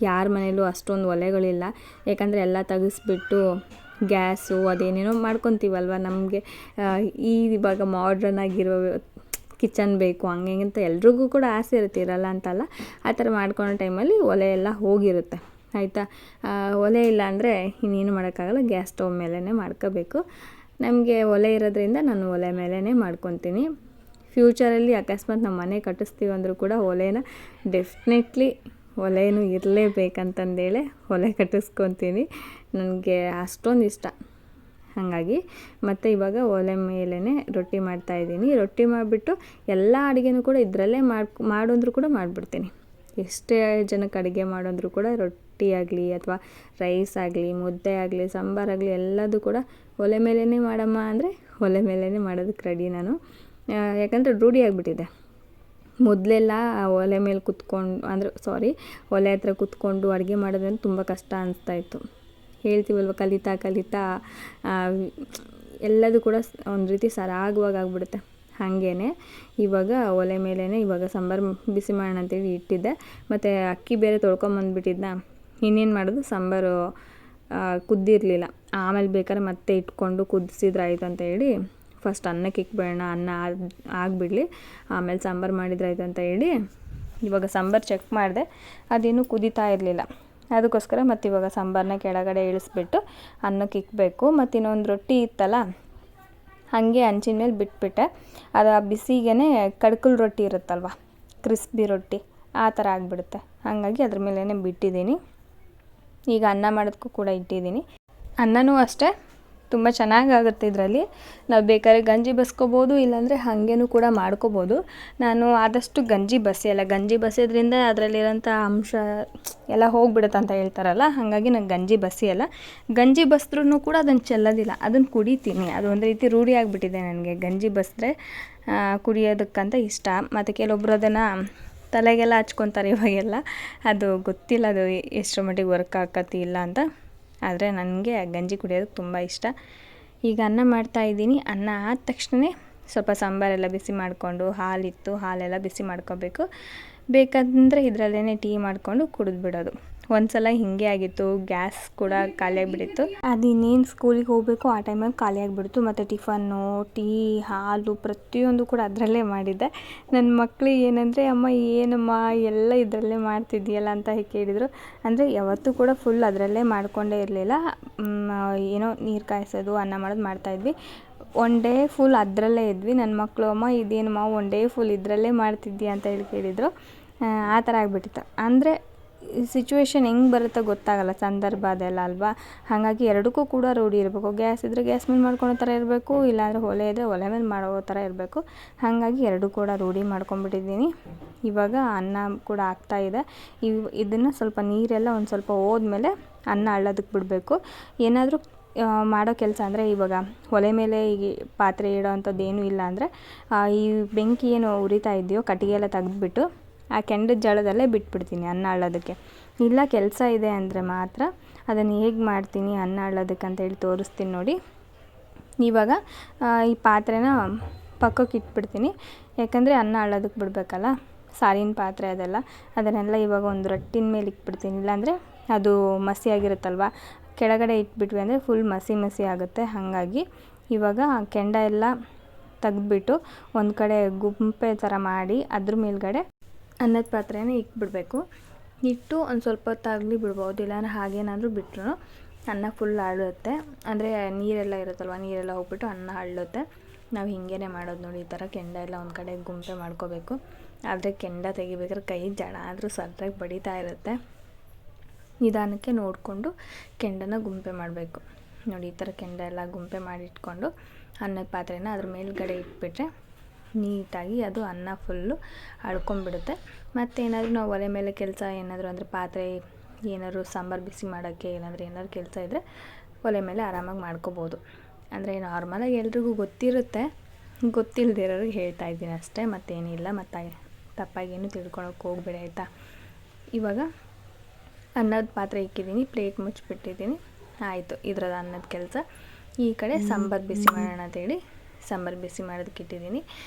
[SPEAKER 1] ಯಾರ ಮನೇಲೂ ಅಷ್ಟೊಂದು ಒಲೆಗಳಿಲ್ಲ, ಯಾಕಂದರೆ ಎಲ್ಲ ತೆಗೆಸ್ಬಿಟ್ಟು ಗ್ಯಾಸು ಅದೇನೇನೋ ಮಾಡ್ಕೊತೀವಲ್ವ. ನಮಗೆ ಇವಾಗ ಮಾಡ್ರನ್ ಆಗಿರೋ ಕಿಚನ್ ಬೇಕು ಹಂಗೆ ಅಂತ ಎಲ್ರಿಗೂ ಕೂಡ ಆಸೆ ಇರುತ್ತೆ, ಇರಲ್ಲ ಅಂತಲ್ಲ. ಆ ಥರ ಮಾಡ್ಕೊಳೋ ಟೈಮಲ್ಲಿ ಒಲೆ ಎಲ್ಲ ಹೋಗಿರುತ್ತೆ, ಆಯಿತಾ. ಒಲೆ ಇಲ್ಲ ಅಂದರೆ ಇನ್ನೇನು ಮಾಡೋಕ್ಕಾಗಲ್ಲ, ಗ್ಯಾಸ್ ಸ್ಟವ್ ಮೇಲೇ ಮಾಡ್ಕೋಬೇಕು. ನಮಗೆ ಒಲೆ ಇರೋದ್ರಿಂದ ನಾನು ಒಲೆ ಮೇಲೇ ಮಾಡ್ಕೊತೀನಿ. ಫ್ಯೂಚರಲ್ಲಿ ಅಕಸ್ಮಾತ್ ನಮ್ಮ ಮನೆ ಕಟ್ಟಿಸ್ತೀವಿ ಅಂದರೂ ಕೂಡ ಒಲೆನ ಡೆಫಿನೆಟ್ಲಿ ಒಲೆನೂ ಇರಲೇಬೇಕಂತಂದೇಳಿ ಒಲೆ ಕಟ್ಟಿಸ್ಕೊತೀನಿ. ನನಗೆ ಅಷ್ಟೊಂದು ಇಷ್ಟ, ಹಾಗಾಗಿ. ಮತ್ತು ಇವಾಗ ಒಲೆ ಮೇಲೇ ರೊಟ್ಟಿ ಮಾಡ್ತಾಯಿದ್ದೀನಿ. ರೊಟ್ಟಿ ಮಾಡಿಬಿಟ್ಟು ಎಲ್ಲ ಅಡುಗೆನೂ ಕೂಡ ಇದರಲ್ಲೇ ಮಾಡೋಂದ್ರೂ ಕೂಡ ಮಾಡಿಬಿಡ್ತೀನಿ. ಎಷ್ಟೇ ಜನಕ್ಕೆ ಅಡುಗೆ ಮಾಡೋಂದ್ರೂ ಕೂಡ ರೊಟ್ಟಿ ಆಗಲಿ ಅಥವಾ ರೈಸ್ ಆಗಲಿ, ಮುದ್ದೆ ಆಗಲಿ, ಸಾಂಬಾರಾಗಲಿ ಎಲ್ಲದೂ ಕೂಡ ಒಲೆ ಮೇಲೇ ಮಾಡಮ್ಮ ಅಂದರೆ ಒಲೆ ಮೇಲೇ ಮಾಡೋದಕ್ಕೆ ರೆಡಿ ನಾನು. ಯಾಕಂದರೆ ರೂಢಿ ಆಗಿಬಿಟ್ಟಿದೆ. ಮೊದಲೆಲ್ಲ ಒಲೆ ಮೇಲೆ ಒಲೆ ಹತ್ರ ಕೂತ್ಕೊಂಡು ಅಡುಗೆ ಮಾಡೋದಂದ್ರೆ ತುಂಬ ಕಷ್ಟ ಅನಿಸ್ತಾಯಿತ್ತು. ಹೇಳ್ತೀವಲ್ವ, ಕಲಿತಾ ಎಲ್ಲದೂ ಕೂಡ ಒಂದು ರೀತಿ ಸರಾಗವಾಗಿ ಆಗಿಬಿಡುತ್ತೆ. ಹಾಗೇ ಇವಾಗ ಒಲೆ ಮೇಲೇ ಇವಾಗ ಸಾಂಬಾರು ಬಿಸಿ ಮಾಡೋಣ ಅಂತೇಳಿ ಇಟ್ಟಿದ್ದೆ. ಮತ್ತು ಅಕ್ಕಿ ಬೇರೆ ತೊಳ್ಕೊಂಬಂದ್ಬಿಟ್ಟಿದ್ನ, ಇನ್ನೇನು ಮಾಡೋದು, ಸಾಂಬಾರು ಕುದ್ದಿರಲಿಲ್ಲ. ಆಮೇಲೆ ಬೇಕಾದ್ರೆ ಮತ್ತೆ ಇಟ್ಕೊಂಡು ಕುದಿಸಿದ್ರೆ ಆಯ್ತು ಅಂತ ಹೇಳಿ ಫಸ್ಟ್ ಅನ್ನಕ್ಕೆ ಇಕ್ಬೇಡ, ಅನ್ನ ಆಗಿಬಿಡಲಿ ಆಮೇಲೆ ಸಾಂಬಾರು ಮಾಡಿದ್ರೆ ಆಯ್ತು ಅಂತ ಹೇಳಿ ಇವಾಗ ಸಾಂಬಾರು ಚೆಕ್ ಮಾಡಿದೆ, ಅದೇನು ಕುದೀತಾ ಇರಲಿಲ್ಲ. ಅದಕ್ಕೋಸ್ಕರ ಮತ್ತು ಇವಾಗ ಸಾಂಬಾರನ್ನ ಕೆಳಗಡೆ ಇಳಿಸ್ಬಿಟ್ಟು ಅನ್ನಕ್ಕೆ ಇಕ್ಕಬೇಕು. ಮತ್ತು ಇನ್ನೊಂದು ರೊಟ್ಟಿ ಇತ್ತಲ್ಲ, ಹಾಗೆ ಹಂಚಿನ ಮೇಲೆ ಬಿಟ್ಬಿಟ್ಟೆ. ಅದು ಆ ಬಿಸಿಗೇ ಕಡ್ಕಲ್ ರೊಟ್ಟಿ ಇರುತ್ತಲ್ವ, ಕ್ರಿಸ್ಪಿ ರೊಟ್ಟಿ ಆ ಥರ ಆಗಿಬಿಡುತ್ತೆ. ಹಾಗಾಗಿ ಅದ್ರ ಮೇಲೇ ಬಿಟ್ಟಿದ್ದೀನಿ. ಈಗ ಅನ್ನ ಮಾಡೋದಕ್ಕೂ ಕೂಡ ಇಟ್ಟಿದ್ದೀನಿ. ಅನ್ನನೂ ಅಷ್ಟೇ ತುಂಬ ಚೆನ್ನಾಗಾಗುತ್ತೆ ಇದರಲ್ಲಿ. ನಾವು ಬೇಕಾದ್ರೆ ಗಂಜಿ ಬಸ್ಕೋಬೋದು, ಇಲ್ಲಾಂದರೆ ಹಾಗೇನೂ ಕೂಡ ಮಾಡ್ಕೋಬೋದು. ನಾನು ಆದಷ್ಟು ಗಂಜಿ ಬಸಿಯಲ್ಲ. ಗಂಜಿ ಬಸಿಯೋದ್ರಿಂದ ಅದರಲ್ಲಿರೋಂಥ ಅಂಶ ಎಲ್ಲ ಹೋಗ್ಬಿಡುತ್ತೆ ಅಂತ ಹೇಳ್ತಾರಲ್ಲ, ಹಾಗಾಗಿ ನಾನು ಗಂಜಿ ಬಸಿಯಲ್ಲ. ಗಂಜಿ ಬಸಿದ್ರೂ ಕೂಡ ಅದನ್ನು ಚೆಲ್ಲೋದಿಲ್ಲ, ಅದನ್ನು ಕುಡಿತೀನಿ. ಅದು ಒಂದು ರೀತಿ ರೂಢಿ ಆಗಿಬಿಟ್ಟಿದೆ ನನಗೆ. ಗಂಜಿ ಬಸಿದ್ರೆ ಕುಡಿಯೋದಕ್ಕಂತ ಇಷ್ಟ. ಮತ್ತು ಕೆಲವೊಬ್ರು ಅದನ್ನು ತಲೆಗೆಲ್ಲ ಹಚ್ಕೊತಾರೆ ಇವಾಗೆಲ್ಲ. ಅದು ಗೊತ್ತಿಲ್ಲ ಅದು ಎಷ್ಟರ ಮಟ್ಟಿಗೆ ವರ್ಕ್ ಆಕತಿ ಇಲ್ಲ ಅಂತ. ಆದರೆ ನನಗೆ ಗಂಜಿ ಕುಡಿಯೋದಕ್ಕೆ ತುಂಬ ಇಷ್ಟ. ಈಗ ಅನ್ನ ಮಾಡ್ತಾಯಿದ್ದೀನಿ. ಅನ್ನ ಆದ ತಕ್ಷಣವೇ ಸ್ವಲ್ಪ ಸಾಂಬಾರೆಲ್ಲ ಬಿಸಿ ಮಾಡಿಕೊಂಡು, ಹಾಲಿತ್ತು ಹಾಲೆಲ್ಲ ಬಿಸಿ ಮಾಡ್ಕೋಬೇಕು. ಬೇಕಂದರೆ ಇದರಲ್ಲೇ ಟೀ ಮಾಡಿಕೊಂಡು ಕುಡಿದ್ಬಿಡೋದು. ಒಂದು ಸಲ ಹೀಗೆ ಆಗಿತ್ತು, ಗ್ಯಾಸ್ ಕೂಡ ಖಾಲಿಯಾಗಿಬಿಟ್ಟಿತ್ತು. ಅದು ಇನ್ನೇನು ಸ್ಕೂಲಿಗೆ ಹೋಗಬೇಕು ಆ ಟೈಮಲ್ಲಿ ಖಾಲಿಯಾಗಿಬಿಡ್ತು. ಮತ್ತು ಟಿಫನ್ನು, ಟೀ, ಹಾಲು ಪ್ರತಿಯೊಂದು ಕೂಡ ಅದರಲ್ಲೇ ಮಾಡಿದ್ದೆ. ನನ್ನ ಮಕ್ಕಳಿಗೆ ಏನಂದರೆ, ಅಮ್ಮ ಏನಮ್ಮ ಎಲ್ಲ ಇದರಲ್ಲೇ ಮಾಡ್ತಿದ್ದೀಯಲ್ಲ ಅಂತ ಕೇಳಿದರು. ಅಂದರೆ ಯಾವತ್ತೂ ಕೂಡ ಫುಲ್ ಅದರಲ್ಲೇ ಮಾಡಿಕೊಂಡೇ ಇರಲಿಲ್ಲ. ಏನೋ ನೀರು ಕಾಯಿಸೋದು, ಅನ್ನ ಮಾಡೋದು ಮಾಡ್ತಾಯಿದ್ವಿ. ಒನ್ ಡೇ ಫುಲ್ ಅದರಲ್ಲೇ ಇದ್ವಿ. ನನ್ನ ಮಕ್ಕಳು, ಅಮ್ಮ ಇದೇನಮ್ಮ ಒನ್ ಡೇ ಫುಲ್ ಇದರಲ್ಲೇ ಮಾಡ್ತಿದ್ದೀಯ ಅಂತ ಹೇಳಿ ಕೇಳಿದರು. ಆ ಥರ ಆಗಿಬಿಟ್ಟಿತ್ತು. ಅಂದರೆ ಸಿಚುವೇಶನ್ ಹೆಂಗೆ ಬರುತ್ತೋ ಗೊತ್ತಾಗಲ್ಲ, ಸಂದರ್ಭ ಅದೆಲ್ಲ ಅಲ್ವಾ. ಹಾಗಾಗಿ ಎರಡಕ್ಕೂ ಕೂಡ ರೂಢಿ ಇರಬೇಕು. ಗ್ಯಾಸ್ ಇದ್ದರೆ ಗ್ಯಾಸ್ ಮೇಲೆ ಮಾಡ್ಕೊಳೋ ಥರ ಇರಬೇಕು, ಇಲ್ಲಾಂದರೆ ಒಲೆ ಇದ್ದರೆ ಒಲೆ ಮೇಲೆ ಮಾಡೋ ಥರ ಇರಬೇಕು. ಹಾಗಾಗಿ ಎರಡೂ ಕೂಡ ರೂಢಿ ಮಾಡ್ಕೊಂಬಿಟ್ಟಿದ್ದೀನಿ. ಇವಾಗ ಅನ್ನ ಕೂಡ ಆಗ್ತಾಯಿದೆ. ಇದನ್ನು ಸ್ವಲ್ಪ ನೀರೆಲ್ಲ ಒಂದು ಸ್ವಲ್ಪ ಹೋದ್ಮೇಲೆ ಅನ್ನ ಅಳ್ಳೋದಕ್ಕೆ ಬಿಡಬೇಕು. ಏನಾದರೂ ಮಾಡೋ ಕೆಲಸ ಅಂದರೆ ಇವಾಗ ಒಲೆ ಮೇಲೆ ಈ ಪಾತ್ರೆ ಇಡೋ ಅಂಥದ್ದು ಏನೂ ಇಲ್ಲ ಅಂದರೆ ಈ ಬೆಂಕಿ ಏನು ಉರಿತಾ ಇದೆಯೋ ಕಟ್ಟಿಗೆ ಎಲ್ಲ ತೆಗೆದ್ಬಿಟ್ಟು ಆ ಕೆಂಡದ ಜಾಳದಲ್ಲೇ ಬಿಟ್ಬಿಡ್ತೀನಿ ಅನ್ನ ಅಳ್ಳೋದಕ್ಕೆ. ಇಲ್ಲ ಕೆಲಸ ಇದೆ ಅಂದರೆ ಮಾತ್ರ ಅದನ್ನು ಹೇಗೆ ಮಾಡ್ತೀನಿ ಅನ್ನ ಅಳ್ಳೋದಕ್ಕೆ ಅಂತೇಳಿ ತೋರಿಸ್ತೀನಿ ನೋಡಿ. ಇವಾಗ ಈ ಪಾತ್ರೆನ ಪಕ್ಕಕ್ಕೆ ಇಟ್ಬಿಡ್ತೀನಿ. ಯಾಕಂದರೆ ಅನ್ನ ಅಳ್ಳೋದಕ್ಕೆ ಬಿಡಬೇಕಲ್ಲ, ಸಾರಿನ ಪಾತ್ರೆ ಅದನ್ನೆಲ್ಲ ಇವಾಗ ಒಂದು ರಟ್ಟಿನ ಮೇಲೆ ಇಟ್ಬಿಡ್ತೀನಿ. ಇಲ್ಲಾಂದರೆ ಅದು ಮಸಿಯಾಗಿರುತ್ತಲ್ವ, ಕೆಳಗಡೆ ಇಟ್ಬಿಟ್ವಿ ಅಂದರೆ ಫುಲ್ ಮಸಿ ಆಗುತ್ತೆ. ಹಾಗಾಗಿ ಇವಾಗ ಕೆಂಡ ಎಲ್ಲ ತೆಗೆದ್ಬಿಟ್ಟು ಒಂದು ಕಡೆ ಗುಂಪೆ ಥರ ಮಾಡಿ ಅದ್ರ ಮೇಲ್ಗಡೆ ಅನ್ನದ ಪಾತ್ರೆನ ಇಟ್ಬಿಡಬೇಕು. ಇಟ್ಟು ಒಂದು ಸ್ವಲ್ಪ ಹೊತ್ತಾಗಲಿ ಬಿಡ್ಬೋದು, ಇಲ್ಲಾಂದರೆ ಹಾಗೇನಾದರೂ ಬಿಟ್ಟರು ಅನ್ನ ಫುಲ್ ಅರಳುತ್ತೆ. ಅಂದರೆ ನೀರೆಲ್ಲ ಇರುತ್ತಲ್ವ, ನೀರೆಲ್ಲ ಹೋಗ್ಬಿಟ್ಟು ಅನ್ನ ಅರಳುತ್ತೆ. ನಾವು ಹೀಗೇ ಮಾಡೋದು ನೋಡಿ. ಈ ಥರ ಕೆಂಡ ಎಲ್ಲ ಒಂದು ಕಡೆ ಗುಂಪೆ ಮಾಡ್ಕೋಬೇಕು. ಆದರೆ ಕೆಂಡ ತೆಗಿಬೇಕಾದ್ರೆ ಕೈ ಜಡ ಆದರೂ ಸದ್ರಾಗಿ ಬಡಿತಾ ಇರುತ್ತೆ. ನಿಧಾನಕ್ಕೆ ನೋಡಿಕೊಂಡು ಕೆಂಡನ ಗುಂಪೆ ಮಾಡಬೇಕು ನೋಡಿ. ಈ ಥರ ಕೆಂಡ ಎಲ್ಲ ಗುಂಪೆ ಮಾಡಿಟ್ಕೊಂಡು ಅನ್ನದ ಪಾತ್ರೆನ ಅದ್ರ ಮೇಲ್ಗಡೆ ಇಟ್ಬಿಟ್ರೆ ನೀಟಾಗಿ ಅದು ಅನ್ನ ಫುಲ್ಲು ಅಳ್ಕೊಂಬಿಡುತ್ತೆ. ಮತ್ತೇನಾದರೂ ನಾವು ಒಲೆ ಮೇಲೆ ಕೆಲಸ ಏನಾದರೂ ಅಂದರೆ ಪಾತ್ರೆ ಏನಾದರೂ ಸಾಂಬಾರು ಬಿಸಿ ಮಾಡೋಕ್ಕೆ ಏನಾದರೂ ಕೆಲಸ ಇದ್ದರೆ ಒಲೆ ಮೇಲೆ ಆರಾಮಾಗಿ ಮಾಡ್ಕೋಬೋದು. ಅಂದರೆ ನಾರ್ಮಲಾಗಿ ಎಲ್ರಿಗೂ ಗೊತ್ತಿರುತ್ತೆ, ಗೊತ್ತಿಲ್ಲದಿರೋರಿಗೆ ಹೇಳ್ತಾ ಇದ್ದೀನಿ ಅಷ್ಟೇ, ಮತ್ತೇನಿಲ್ಲ. ಮತ್ತು ತಪ್ಪಾಗೇನು ತಿಳ್ಕೊಳಕ್ಕೆ ಹೋಗ್ಬೇಡಿ ಆಯಿತಾ. ಇವಾಗ ಅನ್ನದ ಪಾತ್ರೆ ಇಕ್ಕಿದ್ದೀನಿ, ಪ್ಲೇಟ್ ಮುಚ್ಚಿಬಿಟ್ಟಿದ್ದೀನಿ. ಆಯಿತು ಇದ್ರದ್ದು ಅನ್ನದ ಕೆಲಸ. ಈ ಕಡೆ ಸಾಂಬಾರು ಬಿಸಿ ಮಾಡೋಣ ಅಂತೇಳಿ ಸಾಂಬಾರು ಬಿಸಿ ಮಾಡೋದಕ್ಕೆ ಇಟ್ಟಿದ್ದೀನಿ.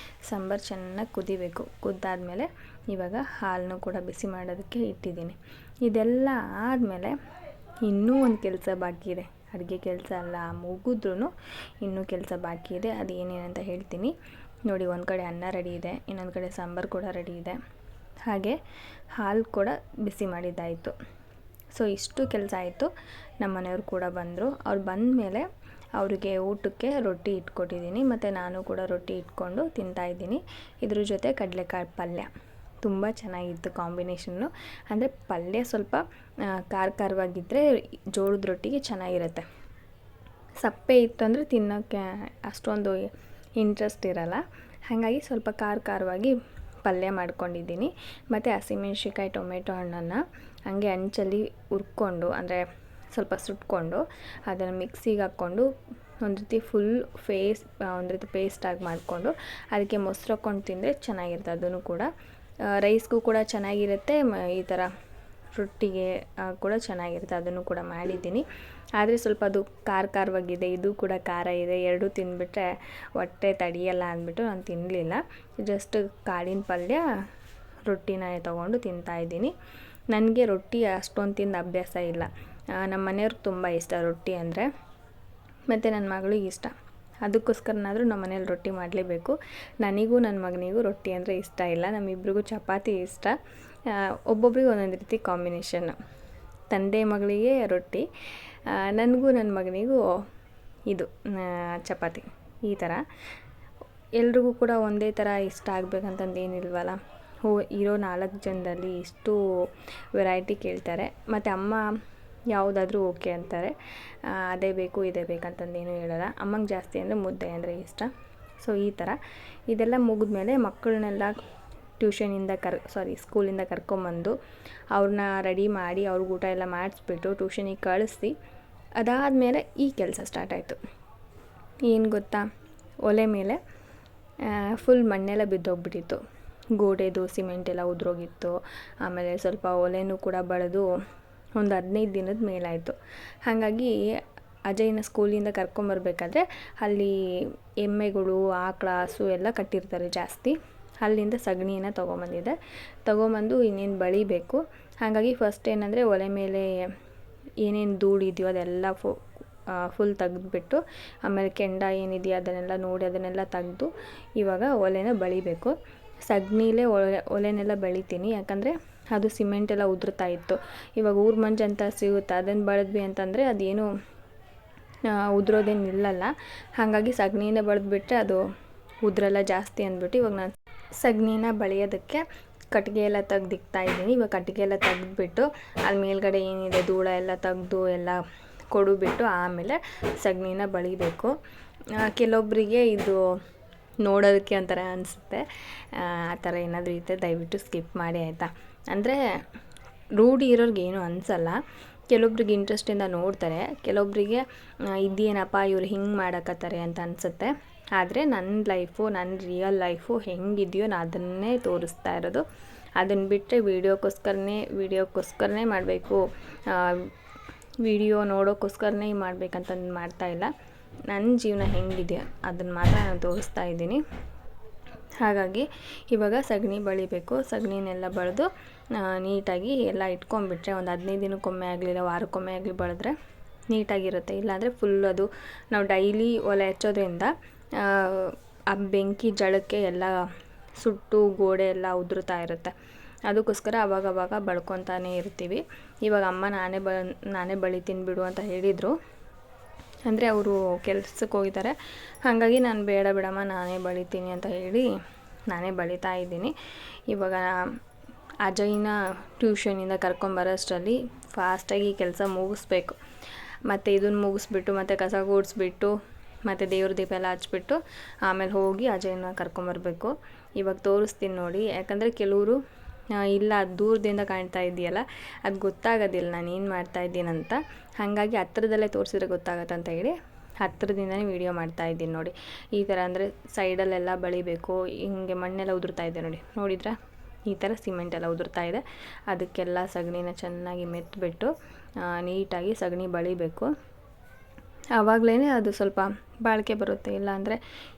[SPEAKER 1] ಸಾಂಬಾರು ಚೆನ್ನಾಗಿ ಕುದಿಬೇಕು. ಕುದ್ದಾದಮೇಲೆ ಇವಾಗ ಹಾಲನ್ನು ಕೂಡ ಬಿಸಿ ಮಾಡೋದಕ್ಕೆ ಇಟ್ಟಿದ್ದೀನಿ. ಇದೆಲ್ಲ ಆದಮೇಲೆ ಇನ್ನೂ ಒಂದು ಕೆಲಸ ಬಾಕಿ ಇದೆ. ಅಡುಗೆ ಕೆಲಸ ಎಲ್ಲ ಮುಗಿದ್ರೂ ಇನ್ನೂ ಕೆಲಸ ಬಾಕಿ ಇದೆ. ಅದು ಏನೇನಂತ ಹೇಳ್ತೀನಿ ನೋಡಿ. ಒಂದು ಕಡೆ ಅನ್ನ ರೆಡಿ ಇದೆ, ಇನ್ನೊಂದು ಕಡೆ ಸಾಂಬಾರು ಕೂಡ ರೆಡಿ ಇದೆ, ಹಾಗೆ ಹಾಲು ಕೂಡ ಬಿಸಿ ಮಾಡಿದ್ದಾಯಿತು. ಸೊ ಇಷ್ಟು ಕೆಲಸ ಆಯಿತು. ನಮ್ಮ ಮನೆಯವರು ಕೂಡ ಬಂದರು. ಅವ್ರು ಬಂದ ಮೇಲೆ ಅವರಿಗೆ ಊಟಕ್ಕೆ ರೊಟ್ಟಿ ಇಟ್ಕೊಟ್ಟಿದ್ದೀನಿ. ಮತ್ತು ನಾನು ಕೂಡ ರೊಟ್ಟಿ ಇಟ್ಕೊಂಡು ತಿಂತಾಯಿದ್ದೀನಿ. ಇದ್ರ ಜೊತೆ ಕಡಲೆಕಾಳು ಪಲ್ಯ ತುಂಬ ಚೆನ್ನಾಗಿತ್ತು ಕಾಂಬಿನೇಷನ್ನು. ಅಂದರೆ ಪಲ್ಯ ಸ್ವಲ್ಪ ಖಾರವಾಗಿದ್ದರೆ ಜೋಳದ ರೊಟ್ಟಿಗೆ ಚೆನ್ನಾಗಿರುತ್ತೆ. ಸಪ್ಪೆ ಇತ್ತು ಅಂದರೆ ತಿನ್ನೋಕ್ಕೆ ಅಷ್ಟೊಂದು ಇಂಟ್ರೆಸ್ಟ್ ಇರಲ್ಲ. ಹಾಗಾಗಿ ಸ್ವಲ್ಪ ಖಾರವಾಗಿ ಪಲ್ಯ ಮಾಡ್ಕೊಂಡಿದ್ದೀನಿ. ಮತ್ತು ಹಸಿಮೆಣ್ಸಿಕಾಯಿ ಟೊಮೆಟೊ ಹಣ್ಣನ್ನು ಹಂಗೆ ಹಂಚಲ್ಲಿ ಹುರ್ಕೊಂಡು, ಅಂದರೆ ಸ್ವಲ್ಪ ಸುಟ್ಕೊಂಡು ಅದನ್ನು ಮಿಕ್ಸಿಗೆ ಹಾಕ್ಕೊಂಡು ಒಂದು ರೀತಿ ಫುಲ್ ಒಂದು ರೀತಿ ಪೇಸ್ಟಾಗಿ ಮಾಡಿಕೊಂಡು ಅದಕ್ಕೆ ಮೊಸರು ಹಾಕ್ಕೊಂಡು ತಿಂದರೆ ಚೆನ್ನಾಗಿರುತ್ತೆ. ಅದನ್ನು ಕೂಡ ರೈಸ್ಗೂ ಕೂಡ ಚೆನ್ನಾಗಿರುತ್ತೆ, ಈ ಥರ ರೊಟ್ಟಿಗೆ ಕೂಡ ಚೆನ್ನಾಗಿರುತ್ತೆ. ಅದನ್ನು ಕೂಡ ಮಾಡಿದ್ದೀನಿ. ಆದರೆ ಸ್ವಲ್ಪ ಅದು ಖಾರವಾಗಿದೆ, ಇದು ಕೂಡ ಖಾರ ಇದೆ. ಎರಡೂ ತಿಂದುಬಿಟ್ರೆ ಹೊಟ್ಟೆ ತಡೆಯಲ್ಲ ಅಂದ್ಬಿಟ್ಟು ನಾನು ತಿನ್ನಲಿಲ್ಲ. ಜಸ್ಟ್ ಕಾಳಿನ ಪಲ್ಯ ರೊಟ್ಟಿನ ತೊಗೊಂಡು ತಿಂತಾಯಿದ್ದೀನಿ. ನನಗೆ ರೊಟ್ಟಿ ಅಷ್ಟೊಂದು ತಿಂದು ಅಭ್ಯಾಸ ಇಲ್ಲ. ನಮ್ಮ ಮನೆಯವ್ರಿಗೆ ತುಂಬ ಇಷ್ಟ ರೊಟ್ಟಿ ಅಂದರೆ, ಮತ್ತು ನನ್ನ ಮಗಳಿಗೆ ಇಷ್ಟ. ಅದಕ್ಕೋಸ್ಕರನಾದರೂ ನಮ್ಮ ಮನೇಲಿ ರೊಟ್ಟಿ ಮಾಡಲೇಬೇಕು. ನನಗೂ ನನ್ನ ಮಗನಿಗೂ ರೊಟ್ಟಿ ಅಂದರೆ ಇಷ್ಟ ಇಲ್ಲ, ನಮ್ಮಿಬ್ರಿಗೂ ಚಪಾತಿ ಇಷ್ಟ. ಒಬ್ಬೊಬ್ರಿಗೆ ಒಂದೊಂದು ರೀತಿ ಕಾಂಬಿನೇಷನ್. ತಂದೆ ಮಗಳಿಗೆ ರೊಟ್ಟಿ, ನನಗೂ ನನ್ನ ಮಗನಿಗೂ ಇದು ಚಪಾತಿ, ಈ ಥರ. ಎಲ್ರಿಗೂ ಕೂಡ ಒಂದೇ ಥರ ಇಷ್ಟ ಆಗಬೇಕಂತಂದು ಏನಿಲ್ವಲ್ಲ. ಇರೋ 4 ಜನದಲ್ಲಿ ಇಷ್ಟು ವೆರೈಟಿ ಕೇಳ್ತಾರೆ. ಮತ್ತು ಅಮ್ಮ ಯಾವುದಾದ್ರೂ ಓಕೆ ಅಂತಾರೆ, ಅದೇ ಬೇಕು ಇದೇ ಬೇಕಂತಂದೇನು ಹೇಳಲ್ಲ. ಅಮ್ಮಂಗೆ ಜಾಸ್ತಿ ಅಂದರೆ ಮುದ್ದೆ ಅಂದರೆ ಇಷ್ಟ. ಸೊ ಈ ಥರ ಇದೆಲ್ಲ ಮುಗಿದ್ಮೇಲೆ ಮಕ್ಕಳನ್ನೆಲ್ಲ ಟ್ಯೂಷನಿಂದ ಸ್ಕೂಲಿಂದ ಕರ್ಕೊಂಬಂದು ಅವ್ರನ್ನ ರೆಡಿ ಮಾಡಿ ಅವ್ರಿಗೆ ಊಟ ಎಲ್ಲ ಮಾಡಿಸ್ಬಿಟ್ಟು ಟ್ಯೂಷನಿಗೆ ಕಳಿಸಿ, ಅದಾದಮೇಲೆ ಈ ಕೆಲಸ ಸ್ಟಾರ್ಟ್ ಆಯಿತು. ಏನು ಗೊತ್ತಾ, ಒಲೆ ಮೇಲೆ ಫುಲ್ ಮಣ್ಣೆಲ್ಲ ಬಿದ್ದೋಗ್ಬಿಟ್ಟಿತ್ತು. ಗೋಡೆದು ಸಿಮೆಂಟ್ ಎಲ್ಲ ಉದುರೋಗಿತ್ತು. ಆಮೇಲೆ ಸ್ವಲ್ಪ ಒಲೆನೂ ಕೂಡ ಬಳಿದು ಒಂದು 15 ದಿನದ ಮೇಲಾಯಿತು. ಹಾಗಾಗಿ ಅಜಯ್ನ ಸ್ಕೂಲಿಂದ ಕರ್ಕೊಂಬರ್ಬೇಕಾದ್ರೆ ಅಲ್ಲಿ ಎಮ್ಮೆಗಳು, ಆಕಳ, ಹಸು ಎಲ್ಲ ಕಟ್ಟಿರ್ತಾರೆ ಜಾಸ್ತಿ. ಅಲ್ಲಿಂದ ಸಗಣಿಯನ್ನು ತೊಗೊಂಬಂದು ಇನ್ನೇನು ಬಳಿಬೇಕು. ಹಾಗಾಗಿ ಫಸ್ಟ್ ಏನಂದರೆ ಒಲೆ ಮೇಲೆ ಏನೇನು ಧೂಳಿದೆಯೋ ಅದೆಲ್ಲ ಫುಲ್ ತೆಗೆದ್ಬಿಟ್ಟು, ಆಮೇಲೆ ಕೆಂಡ ಏನಿದೆಯೋ ಅದನ್ನೆಲ್ಲ ನೋಡಿ ಅದನ್ನೆಲ್ಲ ತೆಗೆದು ಇವಾಗ ಒಲೆನ ಬಳಿಬೇಕು. ಸಗಣಿಲೇ ಒಲೆನೆಲ್ಲ ಬಳಿತೀನಿ, ಯಾಕಂದರೆ ಅದು ಸಿಮೆಂಟೆಲ್ಲ ಉದುರ್ತಾ ಇತ್ತು. ಇವಾಗ ಊರು ಮಂಜು ಅಂತ ಸಿಗುತ್ತೆ, ಅದನ್ನು ಬಳಿದ್ವಿ ಅಂತಂದರೆ ಅದೇನು ಉದುರೋದೇನು ನಿಲ್ಲಲ್ಲ. ಹಾಗಾಗಿ ಸಗಣಿನೇ ಬಳಿದ್ಬಿಟ್ರೆ ಅದು ಉದುರೆಲ್ಲ ಜಾಸ್ತಿ ಅಂದ್ಬಿಟ್ಟು ಇವಾಗ ನಾನು ಸಗಣಿನ ಬಳಿಯೋದಕ್ಕೆ ಕಟ್ಟಿಗೆ ಎಲ್ಲ ತೆಗ್ದಿಕ್ತಾ ಇದ್ದೀನಿ. ಇವಾಗ ಕಟ್ಟಿಗೆ ಎಲ್ಲ ತೆಗೆದ್ಬಿಟ್ಟು ಅಲ್ಲಿ ಮೇಲ್ಗಡೆ ಏನಿದೆ ಧೂಳ ಎಲ್ಲ ತೆಗೆದು ಎಲ್ಲ ಕೊಡುಬಿಟ್ಟು ಆಮೇಲೆ ಸಗಣಿನ ಬಳಿಬೇಕು. ಕೆಲವೊಬ್ಬರಿಗೆ ಇದು ನೋಡೋದಕ್ಕೆ ಒಂಥರ ಅನಿಸುತ್ತೆ. ಆ ಥರ ಏನಾದರೂ ಇದ್ದರೆ ದಯವಿಟ್ಟು ಸ್ಕಿಪ್ ಮಾಡಿ ಆಯಿತಾ. ಅಂದರೆ ರೂಢಿ ಇರೋರಿಗೆ ಏನೂ ಅನಿಸಲ್ಲ. ಕೆಲವೊಬ್ರಿಗೆ ಇಂಟ್ರೆಸ್ಟಿಂದ ನೋಡ್ತಾರೆ, ಕೆಲವೊಬ್ಬರಿಗೆ ಇದೇನಪ್ಪ ಇವ್ರು ಹಿಂಗೆ ಮಾಡಕತ್ತಾರೆ ಅಂತ ಅನಿಸುತ್ತೆ. ಆದರೆ ನನ್ನ ರಿಯಲ್ ಲೈಫು ಹೆಂಗಿದೆಯೋ ನಾನು ಅದನ್ನೇ ತೋರಿಸ್ತಾ ಇರೋದು. ಅದನ್ನು ಬಿಟ್ಟರೆ ವೀಡಿಯೋಕ್ಕೋಸ್ಕರನೇ ಮಾಡಬೇಕು, ವಿಡಿಯೋ ನೋಡೋಕ್ಕೋಸ್ಕರನೇ ಮಾಡಬೇಕಂತಂದು ಮಾಡ್ತಾಯಿಲ್ಲ. ನನ್ನ ಜೀವನ ಹೆಂಗಿದೆಯೋ ಅದನ್ನು ಮಾತ್ರ ನಾನು ತೋರಿಸ್ತಾ ಇದ್ದೀನಿ. ಹಾಗಾಗಿ ಇವಾಗ ಸಗಣಿ ಬಳಿಬೇಕು. ಸಗಣಿನೆಲ್ಲ ಬಳಿದು ನೀಟಾಗಿ ಎಲ್ಲ ಇಟ್ಕೊಂಡ್ಬಿಟ್ರೆ ಒಂದು 15 ದಿನಕ್ಕೊಮ್ಮೆ ಆಗಲಿಲ್ಲ ವಾರಕ್ಕೊಮ್ಮೆ ಆಗಲಿ ಬಳಿದ್ರೆ ನೀಟಾಗಿರುತ್ತೆ. ಇಲ್ಲಾಂದರೆ ಫುಲ್ ಅದು ನಾವು ಡೈಲಿ ಒಲೆ ಹಚ್ಚೋದ್ರಿಂದ ಆ ಬೆಂಕಿ ಜಳಕ್ಕೆ ಎಲ್ಲ ಸುಟ್ಟು ಗೋಡೆ ಎಲ್ಲ ಉದುರುತ್ತಾ ಇರುತ್ತೆ. ಅದಕ್ಕೋಸ್ಕರ ಅವಾಗವಾಗ ಬಳ್ಕೊತಾನೇ ಇರ್ತೀವಿ. ಇವಾಗ ಅಮ್ಮ ನಾನೇ ಬಳಿತೀನಿ ಬಿಡು ಅಂತ ಹೇಳಿದರು. ಅಂದರೆ ಅವರು ಕೆಲ್ಸಕ್ಕೆ ಹೋಗಿದ್ದಾರೆ. ಹಾಗಾಗಿ ನಾನು ಬೇಡ ಬಿಡಮ್ಮ ನಾನೇ ಬಳಿತೀನಿ ಅಂತ ಹೇಳಿ ನಾನೇ ಬಳಿತಾ ಇದ್ದೀನಿ. ಇವಾಗ ಅಜಯ್ನ ಟ್ಯೂಷನಿಂದ ಕರ್ಕೊಂಬರೋಷ್ಟರಲ್ಲಿ ಫಾಸ್ಟಾಗಿ ಕೆಲಸ ಮುಗಿಸ್ಬೇಕು. ಮತ್ತು ಇದನ್ನು ಮುಗಿಸ್ಬಿಟ್ಟು ಮತ್ತು ಕಸ ಗುಡಿಸ್ಬಿಟ್ಟು ಮತ್ತು ದೇವ್ರ ದೀಪ ಎಲ್ಲ ಹಚ್ಬಿಟ್ಟು ಆಮೇಲೆ ಹೋಗಿ ಅಜಯ್ನ ಕರ್ಕೊಂಬರ್ಬೇಕು. ಇವಾಗ ತೋರಿಸ್ತೀನಿ ನೋಡಿ, ಯಾಕಂದರೆ ಕೆಲವರು ಇಲ್ಲ ದೂರದಿಂದ ಕಾಣ್ತಾ ಇದೆಯಲ್ಲ ಅದು ಗೊತ್ತಾಗೋದಿಲ್ಲ ನಾನು ಏನು ಮಾಡ್ತಾಯಿದ್ದೀನಂತ. ಹಾಗಾಗಿ ಹತ್ರದಲ್ಲೇ ತೋರಿಸಿದ್ರೆ ಗೊತ್ತಾಗತ್ತೆ ಅಂತ ಹೇಳಿ ಹತ್ರದಿಂದನೇ ವೀಡಿಯೋ ಮಾಡ್ತಾಯಿದ್ದೀನಿ ನೋಡಿ. ಈ ಥರ ಅಂದರೆ ಸೈಡಲ್ಲೆಲ್ಲ ಬಳಿಬೇಕು. ಹಿಂಗೆ ಮಣ್ಣೆಲ್ಲ ಉದುರ್ತಾ ಇದೆ ನೋಡಿದ್ರೆ ಈ ಥರ ಸಿಮೆಂಟ್ ಎಲ್ಲ ಉದುರ್ತಾ ಇದೆ. ಅದಕ್ಕೆಲ್ಲ ಸಗಣಿನ ಚೆನ್ನಾಗಿ ಮೆತ್ತಿಬಿಟ್ಟು ನೀಟಾಗಿ ಸಗಣಿ ಬಳಿಬೇಕು. ಆವಾಗಲೇ ಅದು ಸ್ವಲ್ಪ ಬಾಳಿಕೆ ಬರುತ್ತೆ. ಇಲ್ಲಾಂದರೆ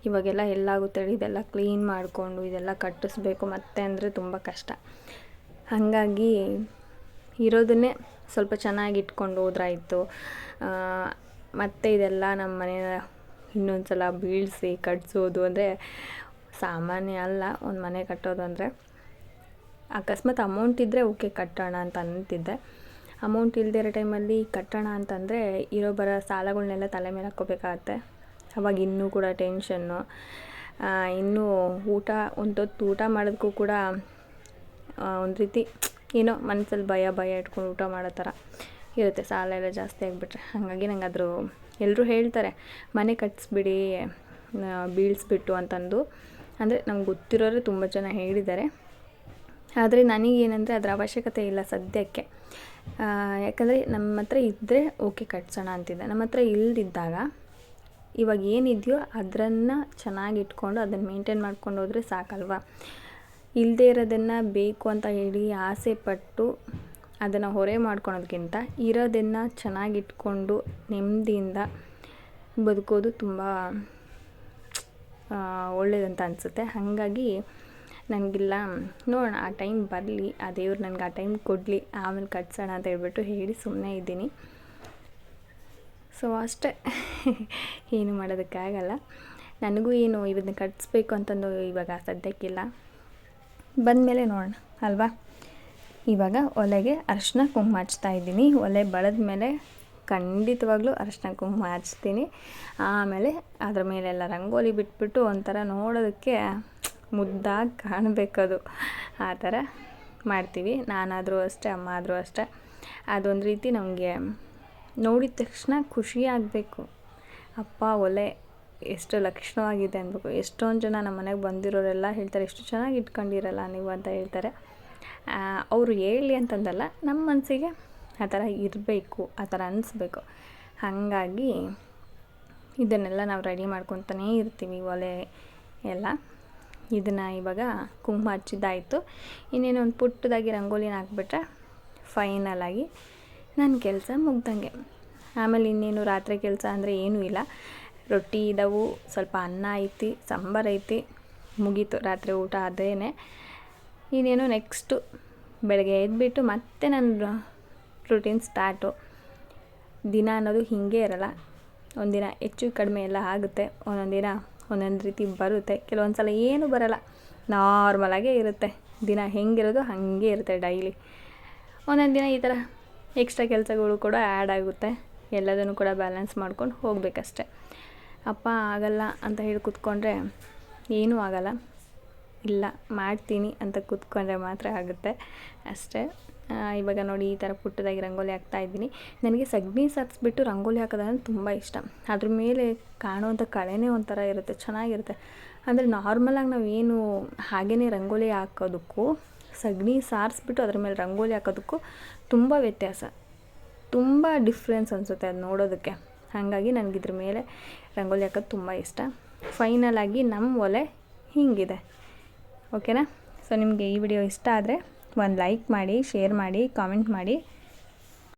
[SPEAKER 1] ಇವಾಗೆಲ್ಲ ಎಲ್ಲಾಗುತ್ತೆ ಇದೆಲ್ಲ ಕ್ಲೀನ್ ಮಾಡಿಕೊಂಡು ಇದೆಲ್ಲ ಕಟ್ಟಿಸ್ಬೇಕು ಮತ್ತೆ ಅಂದರೆ ತುಂಬ ಕಷ್ಟ. ಹಾಗಾಗಿ ಇರೋದನ್ನೇ ಸ್ವಲ್ಪ ಚೆನ್ನಾಗಿ ಇಟ್ಕೊಂಡು ಹೋದ್ರಾಯಿತು. ಮತ್ತು ಇದೆಲ್ಲ ನಮ್ಮ ಮನೆಯ ಇನ್ನೊಂದು ಸಲ ಬೀಳಿಸಿ ಕಟ್ಸೋದು ಅಂದರೆ ಸಾಮಾನ್ಯ ಅಲ್ಲ. ಒಂದು ಮನೆ ಕಟ್ಟೋದು ಅಂದರೆ ಅಕಸ್ಮಾತ್ ಅಮೌಂಟ್ ಇದ್ದರೆ ಓಕೆ ಕಟ್ಟೋಣ ಅಂತ ಅಂತಿದ್ದೆ. ಅಮೌಂಟ್ ಇಲ್ಲದೇ ಇರೋ ಟೈಮಲ್ಲಿ ಕಟ್ಟೋಣ ಅಂತಂದರೆ ಇರೋ ಬರೋ ಸಾಲಗಳನ್ನೆಲ್ಲ ತಲೆ ಮೇಲೆ ಹಾಕ್ಕೋಬೇಕಾಗತ್ತೆ. ಅವಾಗ ಇನ್ನೂ ಕೂಡ ಟೆನ್ಷನ್ನು. ಇನ್ನೂ ಒಂದೊತ್ತು ಊಟ ಮಾಡೋದಕ್ಕೂ ಕೂಡ ಒಂದು ರೀತಿ ಏನೋ ಮನಸ್ಸಲ್ಲಿ ಭಯ ಇಟ್ಕೊಂಡು ಊಟ ಮಾಡೋ ಥರ ಇರುತ್ತೆ, ಸಾಲ ಎಲ್ಲ ಜಾಸ್ತಿ ಆಗಿಬಿಟ್ರೆ. ಹಾಗಾಗಿ ನಂಗೆ ಎಲ್ಲರೂ ಹೇಳ್ತಾರೆ ಮನೆ ಕಟ್ಟಿಸ್ಬಿಡಿ ಬೀಳಿಸ್ಬಿಟ್ಟು ಅಂತಂದು. ಅಂದರೆ ನಮ್ಗೆ ಗೊತ್ತಿರೋರೇ ತುಂಬ ಜನ ಹೇಳಿದ್ದಾರೆ. ಆದರೆ ನನಗೇನಂದರೆ ಅದರ ಅವಶ್ಯಕತೆ ಇಲ್ಲ ಸದ್ಯಕ್ಕೆ. ಯಾಕಂದರೆ ನಮ್ಮ ಹತ್ರ ಇದ್ದರೆ ಓಕೆ ಕಟ್ಸೋಣ ಅಂತಿದ್ದೆ. ನಮ್ಮ ಹತ್ರ ಇಲ್ಲದಿದ್ದಾಗ ಇವಾಗ ಏನಿದೆಯೋ ಅದನ್ನು ಚೆನ್ನಾಗಿ ಇಟ್ಕೊಂಡು ಅದನ್ನು ಮೇಂಟೈನ್ ಮಾಡ್ಕೊಂಡು ಹೋದರೆ ಸಾಕಲ್ವ. ಇಲ್ಲದೇ ಇರೋದನ್ನು ಬೇಕು ಅಂತ ಹೇಳಿ ಆಸೆ ಪಟ್ಟು ಅದನ್ನು ಹೊರೆ ಮಾಡ್ಕೊಳೋದಕ್ಕಿಂತ ಇರೋದನ್ನು ಚೆನ್ನಾಗಿಟ್ಕೊಂಡು ನೆಮ್ಮದಿಯಿಂದ ಬದುಕೋದು ತುಂಬ ಒಳ್ಳೆಯದಂತ ಅನಿಸುತ್ತೆ. ಹಾಗಾಗಿ ನನಗಿಲ್ಲ ನೋಡೋಣ, ಆ ಟೈಮ್ ಬರಲಿ, ಆ ದೇವ್ರು ನನಗೆ ಆ ಟೈಮ್ ಕೊಡಲಿ, ಆಮೇಲೆ ಕಟ್ಸೋಣ ಅಂತ ಹೇಳ್ಬಿಟ್ಟು ಹೇಳಿ ಸುಮ್ಮನೆ ಇದ್ದೀನಿ. ಸೊ ಅಷ್ಟೇ, ಏನು ಮಾಡೋದಕ್ಕಾಗಲ್ಲ. ನನಗೂ ಏನು ಇದನ್ನ ಕಟ್ಸ್ಬೇಕು ಅಂತಂದು ಇವಾಗ ಸದ್ಯಕ್ಕಿಲ್ಲ, ಬಂದಮೇಲೆ ನೋಡೋಣ ಅಲ್ವಾ. ಇವಾಗ ಒಲೆಗೆ ಅರಿಶಿನ ಕುಂಕುಮ ಹಚ್ತಾಯಿದ್ದೀನಿ. ಒಲೆ ಬಳದ ಮೇಲೆ ಖಂಡಿತವಾಗ್ಲೂ ಅರಿಶಿನ ಕುಂಕುಮ ಹಚ್ತೀನಿ. ಆಮೇಲೆ ಅದ್ರ ಮೇಲೆಲ್ಲ ರಂಗೋಲಿ ಬಿಟ್ಬಿಟ್ಟು ಒಂಥರ ನೋಡೋದಕ್ಕೆ ಮುದ್ದಾಗಿ ಕಾಣಬೇಕದು, ಆ ಥರ ಮಾಡ್ತೀವಿ. ನಾನಾದರೂ ಅಷ್ಟೇ, ಅಮ್ಮ ಆದರೂ ಅಷ್ಟೇ. ಅದೊಂದು ರೀತಿ ನಮಗೆ ನೋಡಿದ ತಕ್ಷಣ ಖುಷಿಯಾಗಬೇಕು. ಅಪ್ಪ ಒಲೆ ಎಷ್ಟು ಲಕ್ಷಣವಾಗಿದೆ ಅನ್ಬೇಕು. ಎಷ್ಟೊಂದು ಜನ ನಮ್ಮ ಮನೆಗೆ ಬಂದಿರೋರೆಲ್ಲ ಹೇಳ್ತಾರೆ, ಎಷ್ಟು ಚೆನ್ನಾಗಿ ಇಟ್ಕೊಂಡಿರಲ್ಲ ನೀವು ಅಂತ ಹೇಳ್ತಾರೆ. ಅವರು ಹೇಳಿ ಅಂತಂದಲ್ಲ, ನಮ್ಮ ಮನಸ್ಸಿಗೆ ಆ ಥರ ಇರಬೇಕು, ಆ ಥರ ಅನಿಸ್ಬೇಕು. ಹಾಗಾಗಿ ಇದನ್ನೆಲ್ಲ ನಾವು ರೆಡಿ ಮಾಡ್ಕೊತಾನೇ ಇರ್ತೀವಿ. ಒಲೆ ಎಲ್ಲ ಇದನ್ನು ಇವಾಗ ಕುಂಕುಮ ಹಚ್ಚಿದ್ದಾಯಿತು. ಇನ್ನೇನು ಒಂದು ಪುಟ್ಟದಾಗಿ ರಂಗೋಲಿನ ಹಾಕ್ಬಿಟ್ರೆ ಫೈನಲಾಗಿ ನನ್ನ ಕೆಲಸ ಮುಗ್ದಂಗೆ. ಆಮೇಲೆ ಇನ್ನೇನು ರಾತ್ರಿ ಕೆಲಸ ಅಂದರೆ ಏನೂ ಇಲ್ಲ. ರೊಟ್ಟಿ ಇದ್ದವು, ಸ್ವಲ್ಪ ಅನ್ನ ಐತಿ, ಸಾಂಬಾರು ಐತಿ, ಮುಗೀತು ರಾತ್ರಿ ಊಟ ಅದೇನೆ. ಇನ್ನೇನು ನೆಕ್ಸ್ಟು ಬೆಳಗ್ಗೆ ಎದ್ಬಿಟ್ಟು ಮತ್ತೆ ನನ್ನ ರೂಟೀನ್ ಸ್ಟಾರ್ಟು. ದಿನ ಅನ್ನೋದು ಹೀಗೆ ಇರಲ್ಲ. ಒಂದಿನ ಹೆಚ್ಚು ಕಡಿಮೆ ಎಲ್ಲ ಆಗುತ್ತೆ, ಒಂದೊಂದು ದಿನ ಒಂದೊಂದು ರೀತಿ ಬರುತ್ತೆ, ಕೆಲವೊಂದು ಸಲ ಏನೂ ಬರಲ್ಲ, ನಾರ್ಮಲಾಗೇ ಇರುತ್ತೆ. ದಿನ ಹೆಂಗಿರೋದು ಹಾಗೆ ಇರುತ್ತೆ ಡೈಲಿ. ಒಂದೊಂದು ದಿನ ಈ ಥರ ಎಕ್ಸ್ಟ್ರಾ ಕೆಲಸಗಳು ಕೂಡ ಆ್ಯಡ್ ಆಗುತ್ತೆ. ಎಲ್ಲದನ್ನು ಕೂಡ ಬ್ಯಾಲೆನ್ಸ್ ಮಾಡ್ಕೊಂಡು ಹೋಗಬೇಕಷ್ಟೆ. ಅಪ್ಪ ಆಗಲ್ಲ ಅಂತ ಹೇಳಿ ಕೂತ್ಕೊಂಡ್ರೆ ಏನೂ ಆಗಲ್ಲ. ಇಲ್ಲ ಮಾಡ್ತೀನಿ ಅಂತ ಕೂತ್ಕೊಂಡ್ರೆ ಮಾತ್ರ ಆಗುತ್ತೆ ಅಷ್ಟೇ. ಇವಾಗ ನೋಡಿ ಈ ಥರ ಪುಟ್ಟದಾಗಿ ರಂಗೋಲಿ ಹಾಕ್ತಾಯಿದ್ದೀನಿ. ನನಗೆ ಸಗಣಿ ಸಾರಿಸ್ಬಿಟ್ಟು ರಂಗೋಲಿ ಹಾಕೋದಂದ್ರೆ ತುಂಬ ಇಷ್ಟ. ಅದ್ರ ಮೇಲೆ ಕಾಣುವಂಥ ಕಳೆನೇ ಒಂಥರ ಇರುತ್ತೆ, ಚೆನ್ನಾಗಿರುತ್ತೆ. ಅಂದರೆ ನಾರ್ಮಲಾಗಿ ನಾವು ಏನು ಹಾಗೇ ರಂಗೋಲಿ ಹಾಕೋದಕ್ಕೂ ಸಗಣಿ ಸಾರಿಸ್ಬಿಟ್ಟು ಅದ್ರ ಮೇಲೆ ರಂಗೋಲಿ ಹಾಕೋದಕ್ಕೂ ತುಂಬ ವ್ಯತ್ಯಾಸ, ತುಂಬ ಡಿಫ್ರೆನ್ಸ್ ಅನಿಸುತ್ತೆ ಅದು ನೋಡೋದಕ್ಕೆ. ಹಾಗಾಗಿ ನನಗಿದ್ರ ಮೇಲೆ ರಂಗೋಲಿ ಹಾಕೋದು ತುಂಬ ಇಷ್ಟ. ಫೈನಲಾಗಿ ನಮ್ಮ ಒಲೆ ಹೀಗಿದೆ, ಓಕೆನಾ. ಸೊ ನಿಮಗೆ ಈ ವಿಡಿಯೋ ಇಷ್ಟ ಆದರೆ ಒಂದು ಲೈಕ್ ಮಾಡಿ, ಶೇರ್ ಮಾಡಿ, ಕಾಮೆಂಟ್ ಮಾಡಿ.